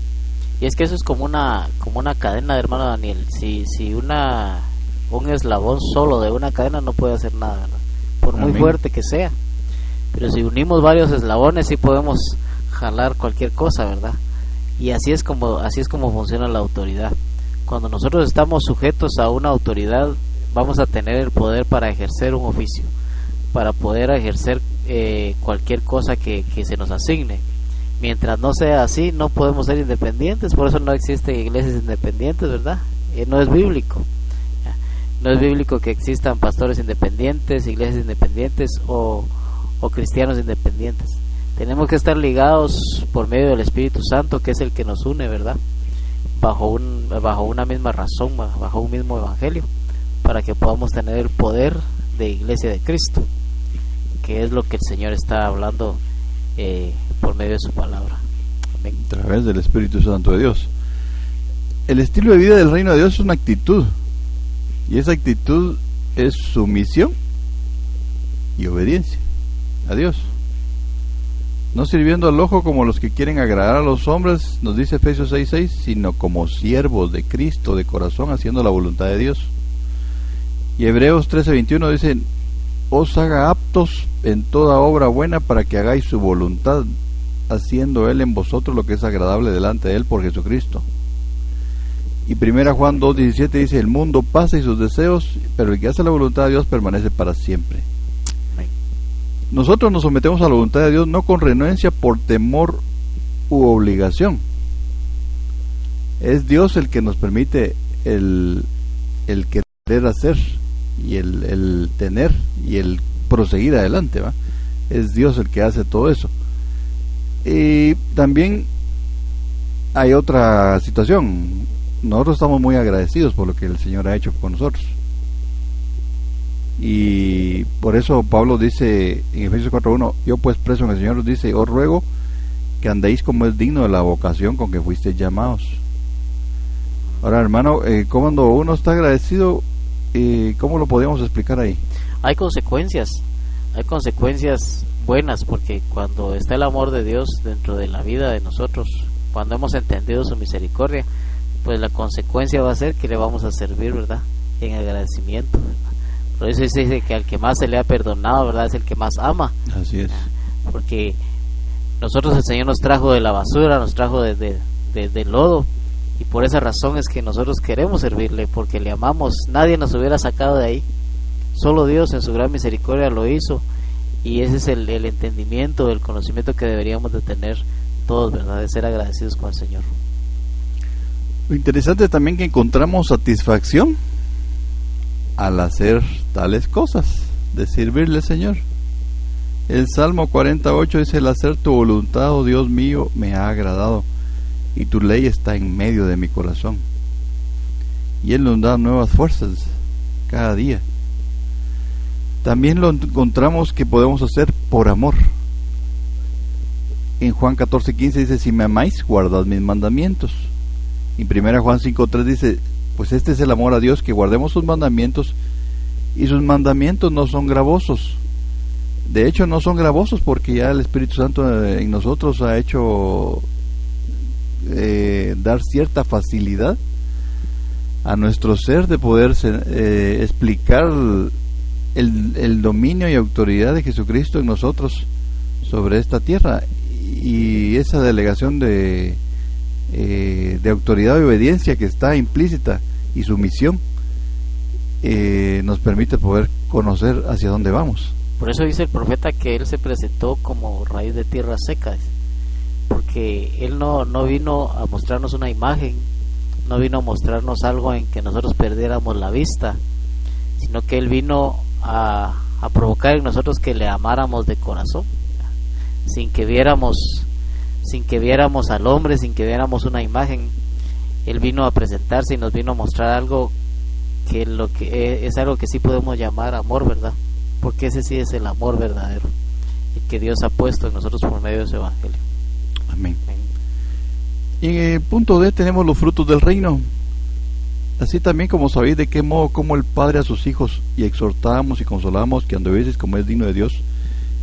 Y es que eso es como una cadena, hermano Daniel. Si un eslabón solo de una cadena no puede hacer nada, ¿verdad? Por muy Amén. fuerte que sea. Pero si unimos varios eslabones sí podemos jalar cualquier cosa, ¿verdad? Y así es como funciona la autoridad. Cuando nosotros estamos sujetos a una autoridad, vamos a tener el poder para ejercer un oficio, para poder ejercer cualquier cosa que se nos asigne. Mientras no sea así, no podemos ser independientes. Por eso no existen iglesias independientes, ¿verdad? No es bíblico. No es bíblico que existan pastores independientes, iglesias independientes o cristianos independientes. Tenemos que estar ligados por medio del Espíritu Santo, que es el que nos une, ¿verdad? Bajo una misma razón, bajo un mismo evangelio, para que podamos tener el poder de iglesia de Cristo, que es lo que el Señor está hablando por medio de su palabra. Amén. A través del Espíritu Santo de Dios. El estilo de vida del reino de Dios es una actitud, y esa actitud es sumisión y obediencia a Dios, no sirviendo al ojo como los que quieren agradar a los hombres, nos dice Efesios 6:6, sino como siervos de Cristo de corazón, haciendo la voluntad de Dios. Y Hebreos 13:21 dice: os haga aptos en toda obra buena para que hagáis su voluntad, haciendo Él en vosotros lo que es agradable delante de Él por Jesucristo. Y 1 Juan 2:17 dice: el mundo pasa y sus deseos, pero el que hace la voluntad de Dios permanece para siempre. Nosotros nos sometemos a la voluntad de Dios no con renuencia, por temor u obligación. Es Dios el que nos permite el querer hacer y el tener y el proseguir adelante, ¿va? Es Dios el que hace todo eso. Y también hay otra situación. Nosotros estamos muy agradecidos por lo que el Señor ha hecho con nosotros. Y por eso Pablo dice en Efesios 4:1: yo pues preso en el Señor os dice, os ruego que andéis como es digno de la vocación con que fuisteis llamados. Ahora, hermano, cuando uno está agradecido, ¿cómo lo podemos explicar ahí? Hay consecuencias buenas, porque cuando está el amor de Dios dentro de la vida de nosotros, cuando hemos entendido su misericordia, pues la consecuencia va a ser que le vamos a servir, ¿verdad?, en agradecimiento, ¿verdad? Por eso dice que al que más se le ha perdonado, ¿verdad?, es el que más ama. Así es. Porque nosotros, el Señor nos trajo de la basura, nos trajo del lodo, y por esa razón es que nosotros queremos servirle, porque le amamos. Nadie nos hubiera sacado de ahí, solo Dios en su gran misericordia lo hizo, y ese es el entendimiento, el conocimiento que deberíamos de tener todos, ¿verdad?, de ser agradecidos con el Señor. Lo interesante también que encontramos satisfacción al hacer tales cosas, de servirle al Señor. El Salmo 48 dice: el hacer tu voluntad, oh Dios mío, me ha agradado, y tu ley está en medio de mi corazón. Y Él nos da nuevas fuerzas cada día. También lo encontramos que podemos hacer por amor. En Juan 14:15 dice: si me amáis, guardad mis mandamientos. Y 1 Juan 5:3 dice: pues este es el amor a Dios, que guardemos sus mandamientos, y sus mandamientos no son gravosos. De hecho, no son gravosos, porque ya el Espíritu Santo en nosotros ha hecho dar cierta facilidad a nuestro ser de poder explicar el dominio y autoridad de Jesucristo en nosotros sobre esta tierra, y esa delegación de autoridad y obediencia que está implícita, y sumisión, nos permite poder conocer hacia dónde vamos. Por eso dice el profeta que Él se presentó como raíz de tierra seca, porque Él no vino a mostrarnos una imagen, no vino a mostrarnos algo en que nosotros perdiéramos la vista, sino que Él vino a provocar en nosotros que le amáramos de corazón, sin que viéramos al hombre, sin que viéramos una imagen. Él vino a presentarse y nos vino a mostrar algo que es algo que sí podemos llamar amor, ¿verdad? Porque ese sí es el amor verdadero, el que Dios ha puesto en nosotros por medio de su evangelio. Amén. Y en el punto D tenemos los frutos del reino. Así también como sabéis de qué modo como el Padre a sus hijos, y exhortamos y consolamos que anduvieseis como es digno de Dios,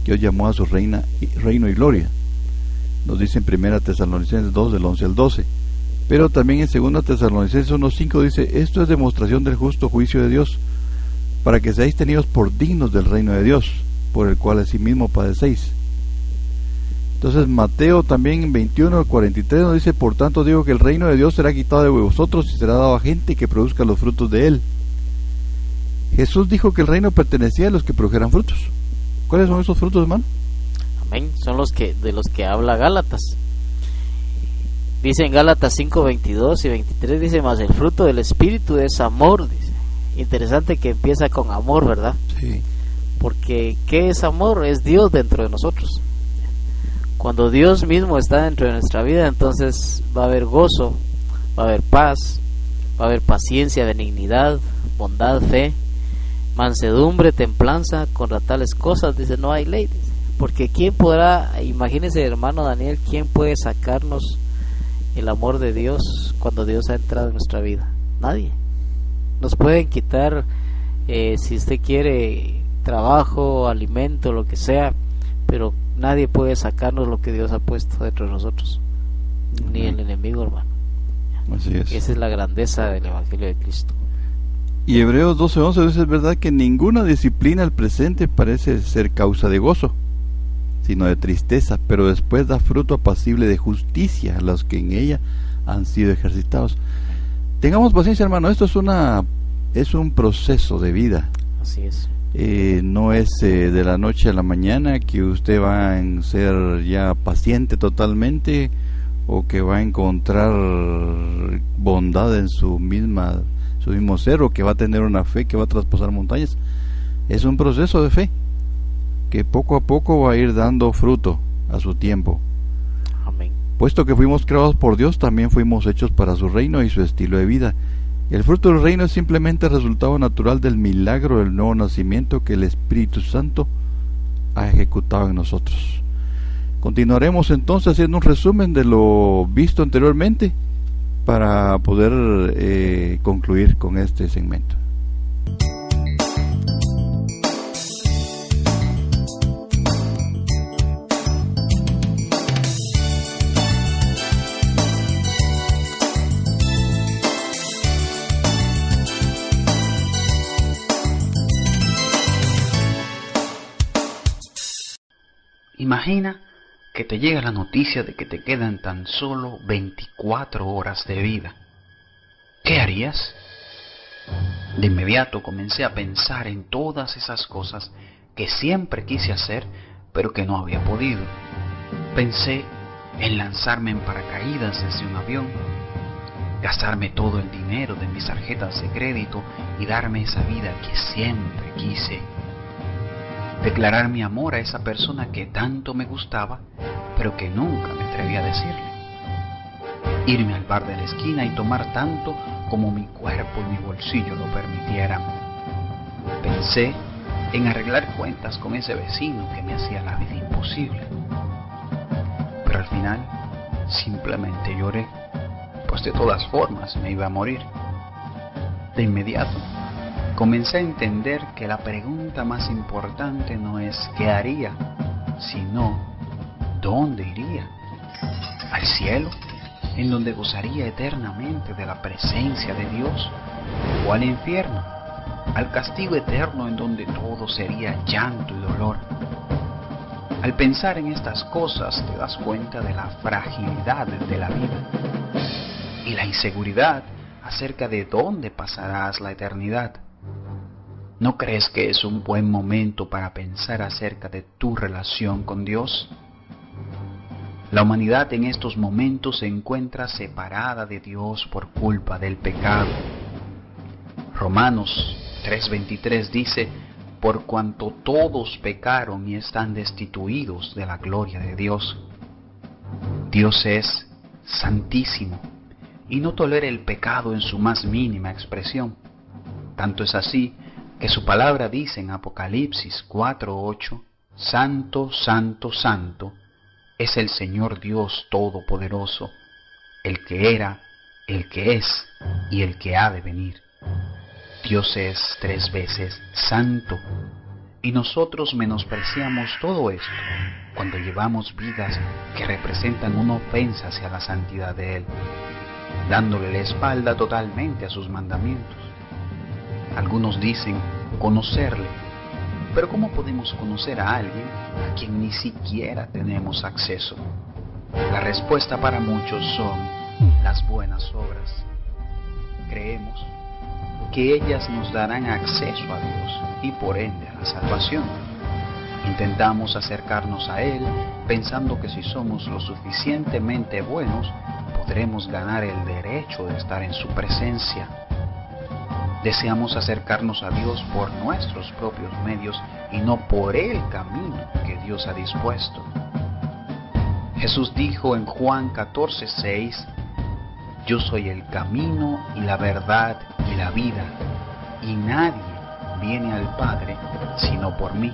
que os llamó a su reino y gloria. Nos dice en 1 Tesalonicenses 2 del 11 al 12. Pero también en 2 Tesalonicenses 1:5 dice: esto es demostración del justo juicio de Dios, para que seáis tenidos por dignos del reino de Dios, por el cual asimismo padecéis. Entonces Mateo también 21:43 nos dice: por tanto digo que el reino de Dios será quitado de vosotros y será dado a gente que produzca los frutos de él. Jesús dijo que el reino pertenecía a los que produjeran frutos. ¿Cuáles son esos frutos, hermano? Amén, son de los que habla Gálatas. Dice en Gálatas 5:22 y 23, dice: mas el fruto del Espíritu es amor. Dice. Interesante que empieza con amor, ¿verdad? Sí. Porque ¿qué es amor? Es Dios dentro de nosotros. Cuando Dios mismo está dentro de nuestra vida, entonces va a haber gozo, va a haber paz, va a haber paciencia, benignidad, bondad, fe, mansedumbre, templanza. Contra tales cosas, dice, no hay ley. Dice. Porque ¿quién podrá, imagínese, hermano Daniel, quién puede sacarnos el amor de Dios cuando Dios ha entrado en nuestra vida? Nadie. Nos pueden quitar, si usted quiere, trabajo, alimento, lo que sea, pero nadie puede sacarnos lo que Dios ha puesto dentro de nosotros, ni el enemigo, hermano. Así es. Esa es la grandeza del Evangelio de Cristo. Y Hebreos 12:11 dice: es verdad que ninguna disciplina al presente parece ser causa de gozo, sino de tristeza, pero después da fruto apacible de justicia a los que en ella han sido ejercitados. Tengamos paciencia, hermano. Esto es un proceso de vida. Así es. No es de la noche a la mañana que usted va a ser ya paciente totalmente, o que va a encontrar bondad en su mismo ser, o que va a tener una fe que va a traspasar montañas. Es un proceso de fe que poco a poco va a ir dando fruto a su tiempo. Amén. Puesto que fuimos creados por Dios, también fuimos hechos para su reino y su estilo de vida. El fruto del reino es simplemente el resultado natural del milagro del nuevo nacimiento que el Espíritu Santo ha ejecutado en nosotros. Continuaremos entonces haciendo un resumen de lo visto anteriormente para poder concluir con este segmento. Imagina que te llega la noticia de que te quedan tan solo 24 horas de vida. ¿Qué harías? De inmediato comencé a pensar en todas esas cosas que siempre quise hacer, pero que no había podido. Pensé en lanzarme en paracaídas desde un avión, gastarme todo el dinero de mis tarjetas de crédito y darme esa vida que siempre quise. Declarar mi amor a esa persona que tanto me gustaba, pero que nunca me atreví a decirle. Irme al bar de la esquina y tomar tanto como mi cuerpo y mi bolsillo lo permitieran. Pensé en arreglar cuentas con ese vecino que me hacía la vida imposible. Pero al final simplemente lloré, pues de todas formas me iba a morir. De inmediato comencé a entender que la pregunta más importante no es ¿qué haría?, sino ¿dónde iría? ¿Al cielo, en donde gozaría eternamente de la presencia de Dios? ¿O al infierno, al castigo eterno en donde todo sería llanto y dolor? Al pensar en estas cosas te das cuenta de la fragilidad de la vida y la inseguridad acerca de dónde pasarás la eternidad. ¿No crees que es un buen momento para pensar acerca de tu relación con Dios? La humanidad en estos momentos se encuentra separada de Dios por culpa del pecado. Romanos 3:23 dice: por cuanto todos pecaron y están destituidos de la gloria de Dios. Dios es santísimo y no tolera el pecado en su más mínima expresión. Tanto es así que su palabra dice en Apocalipsis 4:8, Santo, Santo, Santo, es el Señor Dios Todopoderoso, el que era, el que es y el que ha de venir. Dios es 3 veces santo, y nosotros menospreciamos todo esto cuando llevamos vidas que representan una ofensa hacia la santidad de Él, dándole la espalda totalmente a sus mandamientos. Algunos dicen conocerle, pero ¿cómo podemos conocer a alguien a quien ni siquiera tenemos acceso? La respuesta para muchos son las buenas obras. Creemos que ellas nos darán acceso a Dios y por ende a la salvación. Intentamos acercarnos a Él pensando que si somos lo suficientemente buenos, podremos ganar el derecho de estar en su presencia. Deseamos acercarnos a Dios por nuestros propios medios y no por el camino que Dios ha dispuesto. Jesús dijo en Juan 14:6, yo soy el camino y la verdad y la vida, y nadie viene al Padre sino por mí.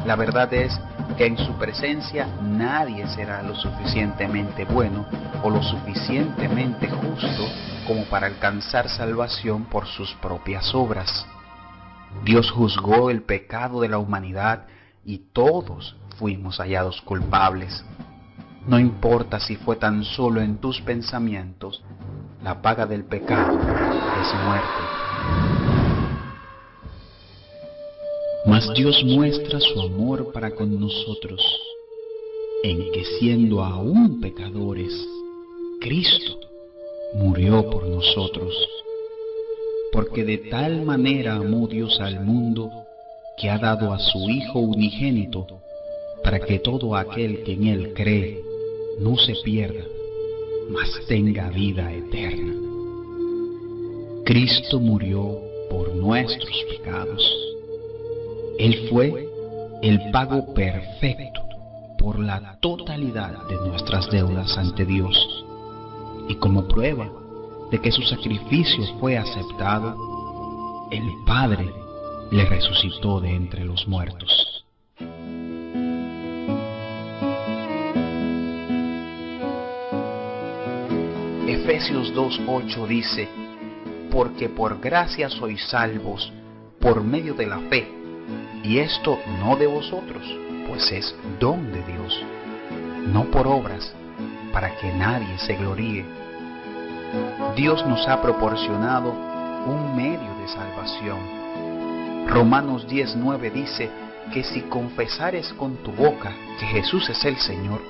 La verdad es que en su presencia nadie será lo suficientemente bueno o lo suficientemente justo como para alcanzar salvación por sus propias obras. Dios juzgó el pecado de la humanidad y todos fuimos hallados culpables. No importa si fue tan solo en tus pensamientos, la paga del pecado es muerte. Mas Dios muestra su amor para con nosotros, en que siendo aún pecadores, Cristo murió por nosotros. Porque de tal manera amó Dios al mundo, que ha dado a su Hijo unigénito, para que todo aquel que en Él cree no se pierda, mas tenga vida eterna. Cristo murió por nuestros pecados. Él fue el pago perfecto por la totalidad de nuestras deudas ante Dios. Y como prueba de que su sacrificio fue aceptado, el Padre le resucitó de entre los muertos. Efesios 2:8 dice, porque por gracia sois salvos por medio de la fe, y esto no de vosotros, pues es don de Dios, no por obras, para que nadie se gloríe. Dios nos ha proporcionado un medio de salvación. Romanos 10:9 dice que si confesares con tu boca que Jesús es el Señor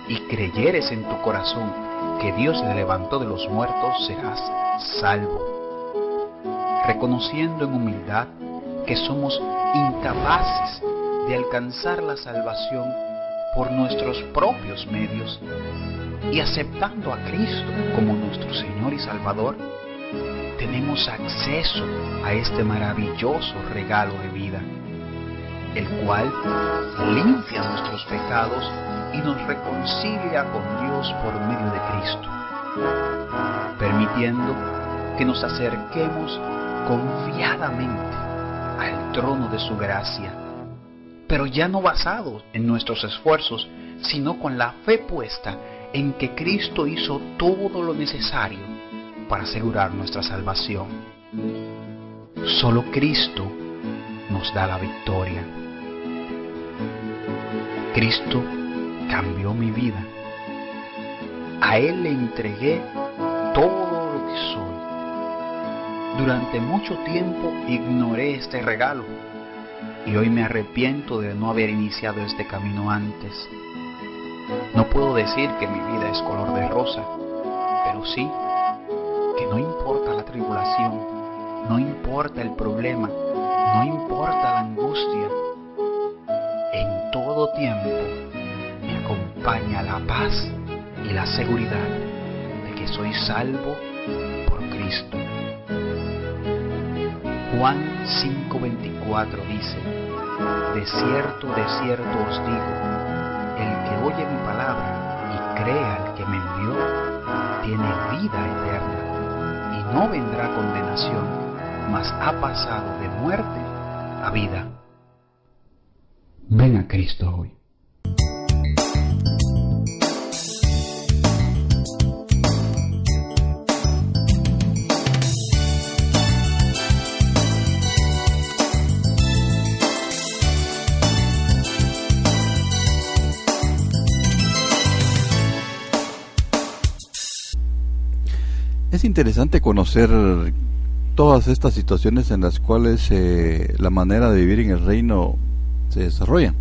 y creyeres en tu corazón que Dios le levantó de los muertos, serás salvo. Reconociendo en humildad que somos incapaces de alcanzar la salvación por nuestros propios medios y aceptando a Cristo como nuestro Señor y Salvador, tenemos acceso a este maravilloso regalo de vida, el cual limpia nuestros pecados y nos reconcilia con Dios por medio de Cristo, permitiendo que nos acerquemos confiadamente al trono de su gracia, pero ya no basados en nuestros esfuerzos, sino con la fe puesta en que Cristo hizo todo lo necesario para asegurar nuestra salvación. Solo Cristo nos da la victoria. Cristo cambió mi vida. A Él le entregué todo lo que soy. Durante mucho tiempo ignoré este regalo y hoy me arrepiento de no haber iniciado este camino antes. No puedo decir que mi vida es color de rosa, pero sí que no importa la tribulación, no importa el problema, no importa la angustia. En todo tiempo me acompaña la paz y la seguridad de que soy salvo por Cristo. Juan 5:24 dice, de cierto os digo, el que oye mi palabra y cree al que me envió, tiene vida eterna, y no vendrá condenación, mas ha pasado de muerte a vida. Ven a Cristo hoy. Es interesante conocer todas estas situaciones en las cuales la manera de vivir en el reino se desarrolla,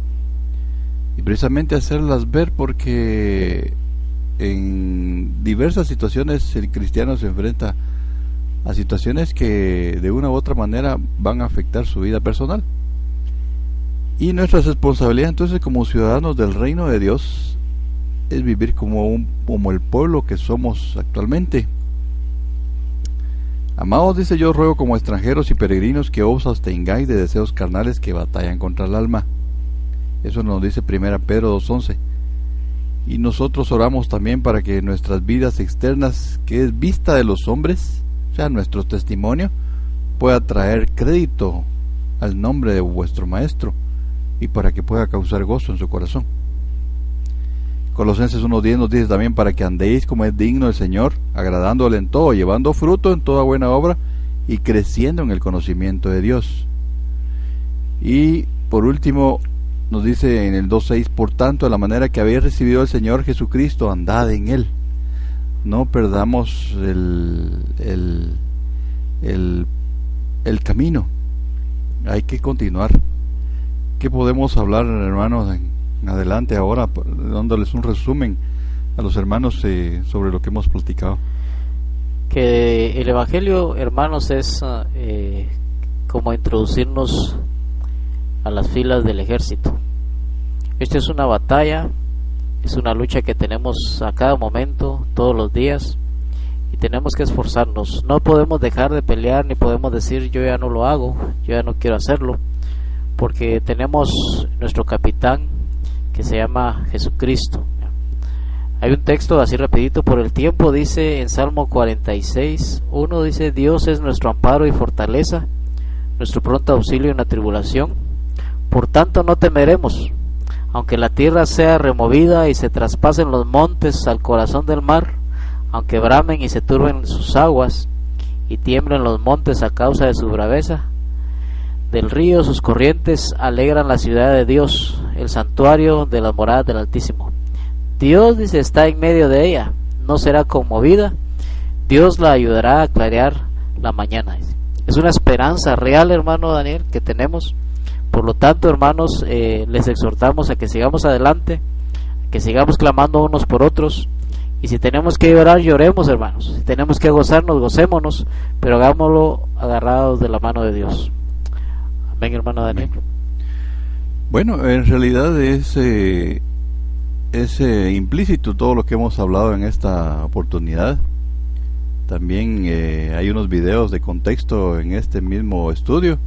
y precisamente hacerlas ver, porque en diversas situaciones el cristiano se enfrenta a situaciones que de una u otra manera van a afectar su vida personal, y nuestra responsabilidad entonces como ciudadanos del reino de Dios es vivir como el pueblo que somos actualmente. Amados, dice, yo ruego como extranjeros y peregrinos que os abstengáis de deseos carnales que batallan contra el alma. Eso nos dice 1 Pedro 2:11. Y nosotros oramos también para que nuestras vidas externas, que es vista de los hombres, o sea, nuestro testimonio, pueda traer crédito al nombre de vuestro Maestro, y para que pueda causar gozo en su corazón. Colosenses 1:10 nos dice también para que andéis como es digno del Señor, agradándole en todo, llevando fruto en toda buena obra y creciendo en el conocimiento de Dios. Y por último nos dice en el 2:6, por tanto, de la manera que habéis recibido al Señor Jesucristo, andad en Él. No perdamos el camino. Hay que continuar. ¿Qué podemos hablar, hermanos, en adelante ahora, dándoles un resumen a los hermanos sobre lo que hemos platicado? Que el Evangelio, hermanos, es como introducirnos a las filas del ejército. Esta es una batalla, es una lucha que tenemos a cada momento, todos los días, y tenemos que esforzarnos. No podemos dejar de pelear, ni podemos decir yo ya no lo hago, yo ya no quiero hacerlo, porque tenemos nuestro capitán, que se llama Jesucristo. Hay un texto así rapidito por el tiempo, dice en Salmo 46:1, dice: Dios es nuestro amparo y fortaleza, nuestro pronto auxilio en la tribulación. Por tanto no temeremos, aunque la tierra sea removida y se traspasen los montes al corazón del mar, aunque bramen y se turben sus aguas y tiemblen los montes a causa de su braveza. Del río sus corrientes alegran la ciudad de Dios, el santuario de las moradas del Altísimo. Dios, dice, está en medio de ella, no será conmovida. Dios la ayudará a clarear la mañana. Es una esperanza real, hermano Daniel, que tenemos. Por lo tanto, hermanos, les exhortamos a que sigamos adelante, a que sigamos clamando unos por otros. Y si tenemos que llorar, lloremos, hermanos. Si tenemos que gozarnos, gocémonos, pero hagámoslo agarrados de la mano de Dios. Amén, hermano Daniel. Bueno, en realidad es implícito todo lo que hemos hablado en esta oportunidad. También hay unos videos de contexto en este mismo estudio.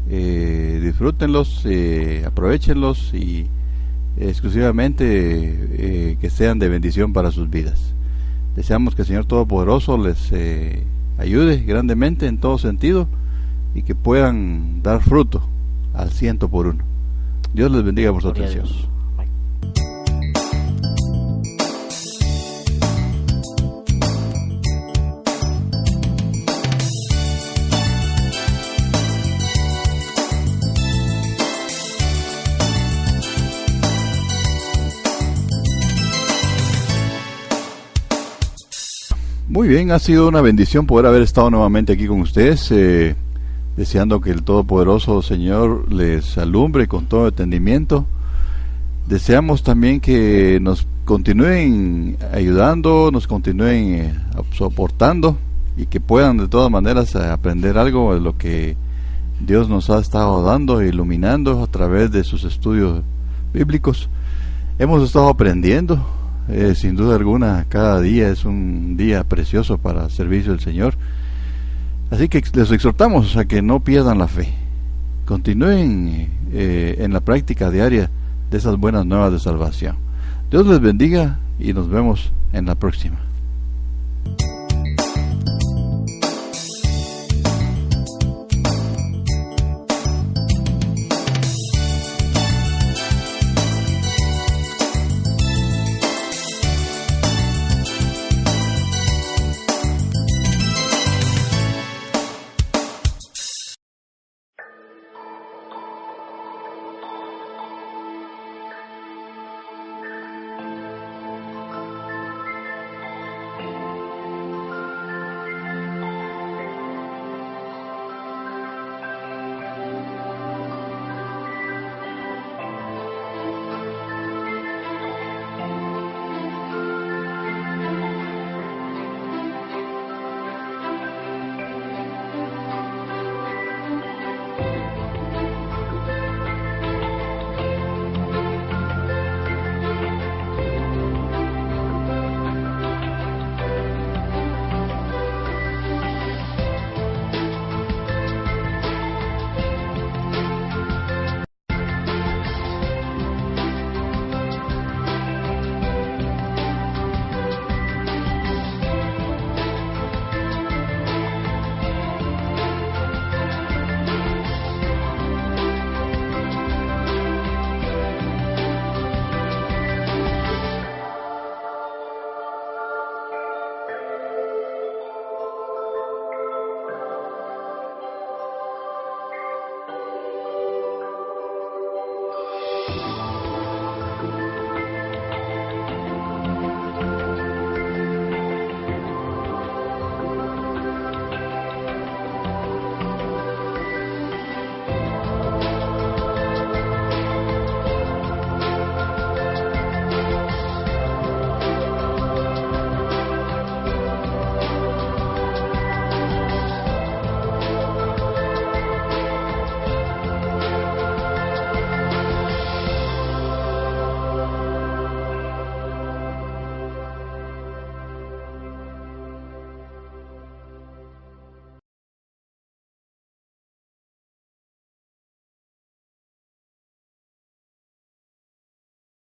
Disfrútenlos, aprovechenlos y exclusivamente que sean de bendición para sus vidas. Deseamos que el Señor Todopoderoso les ayude grandemente en todo sentido y que puedan dar fruto al 100 por 1. Dios les bendiga por su atención. Muy bien, ha sido una bendición poder haber estado nuevamente aquí con ustedes, deseando que el Todopoderoso Señor les alumbre con todo entendimiento. Deseamos también que nos continúen ayudando, nos continúen soportando y que puedan de todas maneras aprender algo de lo que Dios nos ha estado dando e iluminando a través de sus estudios bíblicos. Hemos estado aprendiendo. Sin duda alguna, cada día es un día precioso para el servicio del Señor. Así que les exhortamos a que no pierdan la fe. Continúen en la práctica diaria de esas buenas nuevas de salvación. Dios les bendiga y nos vemos en la próxima.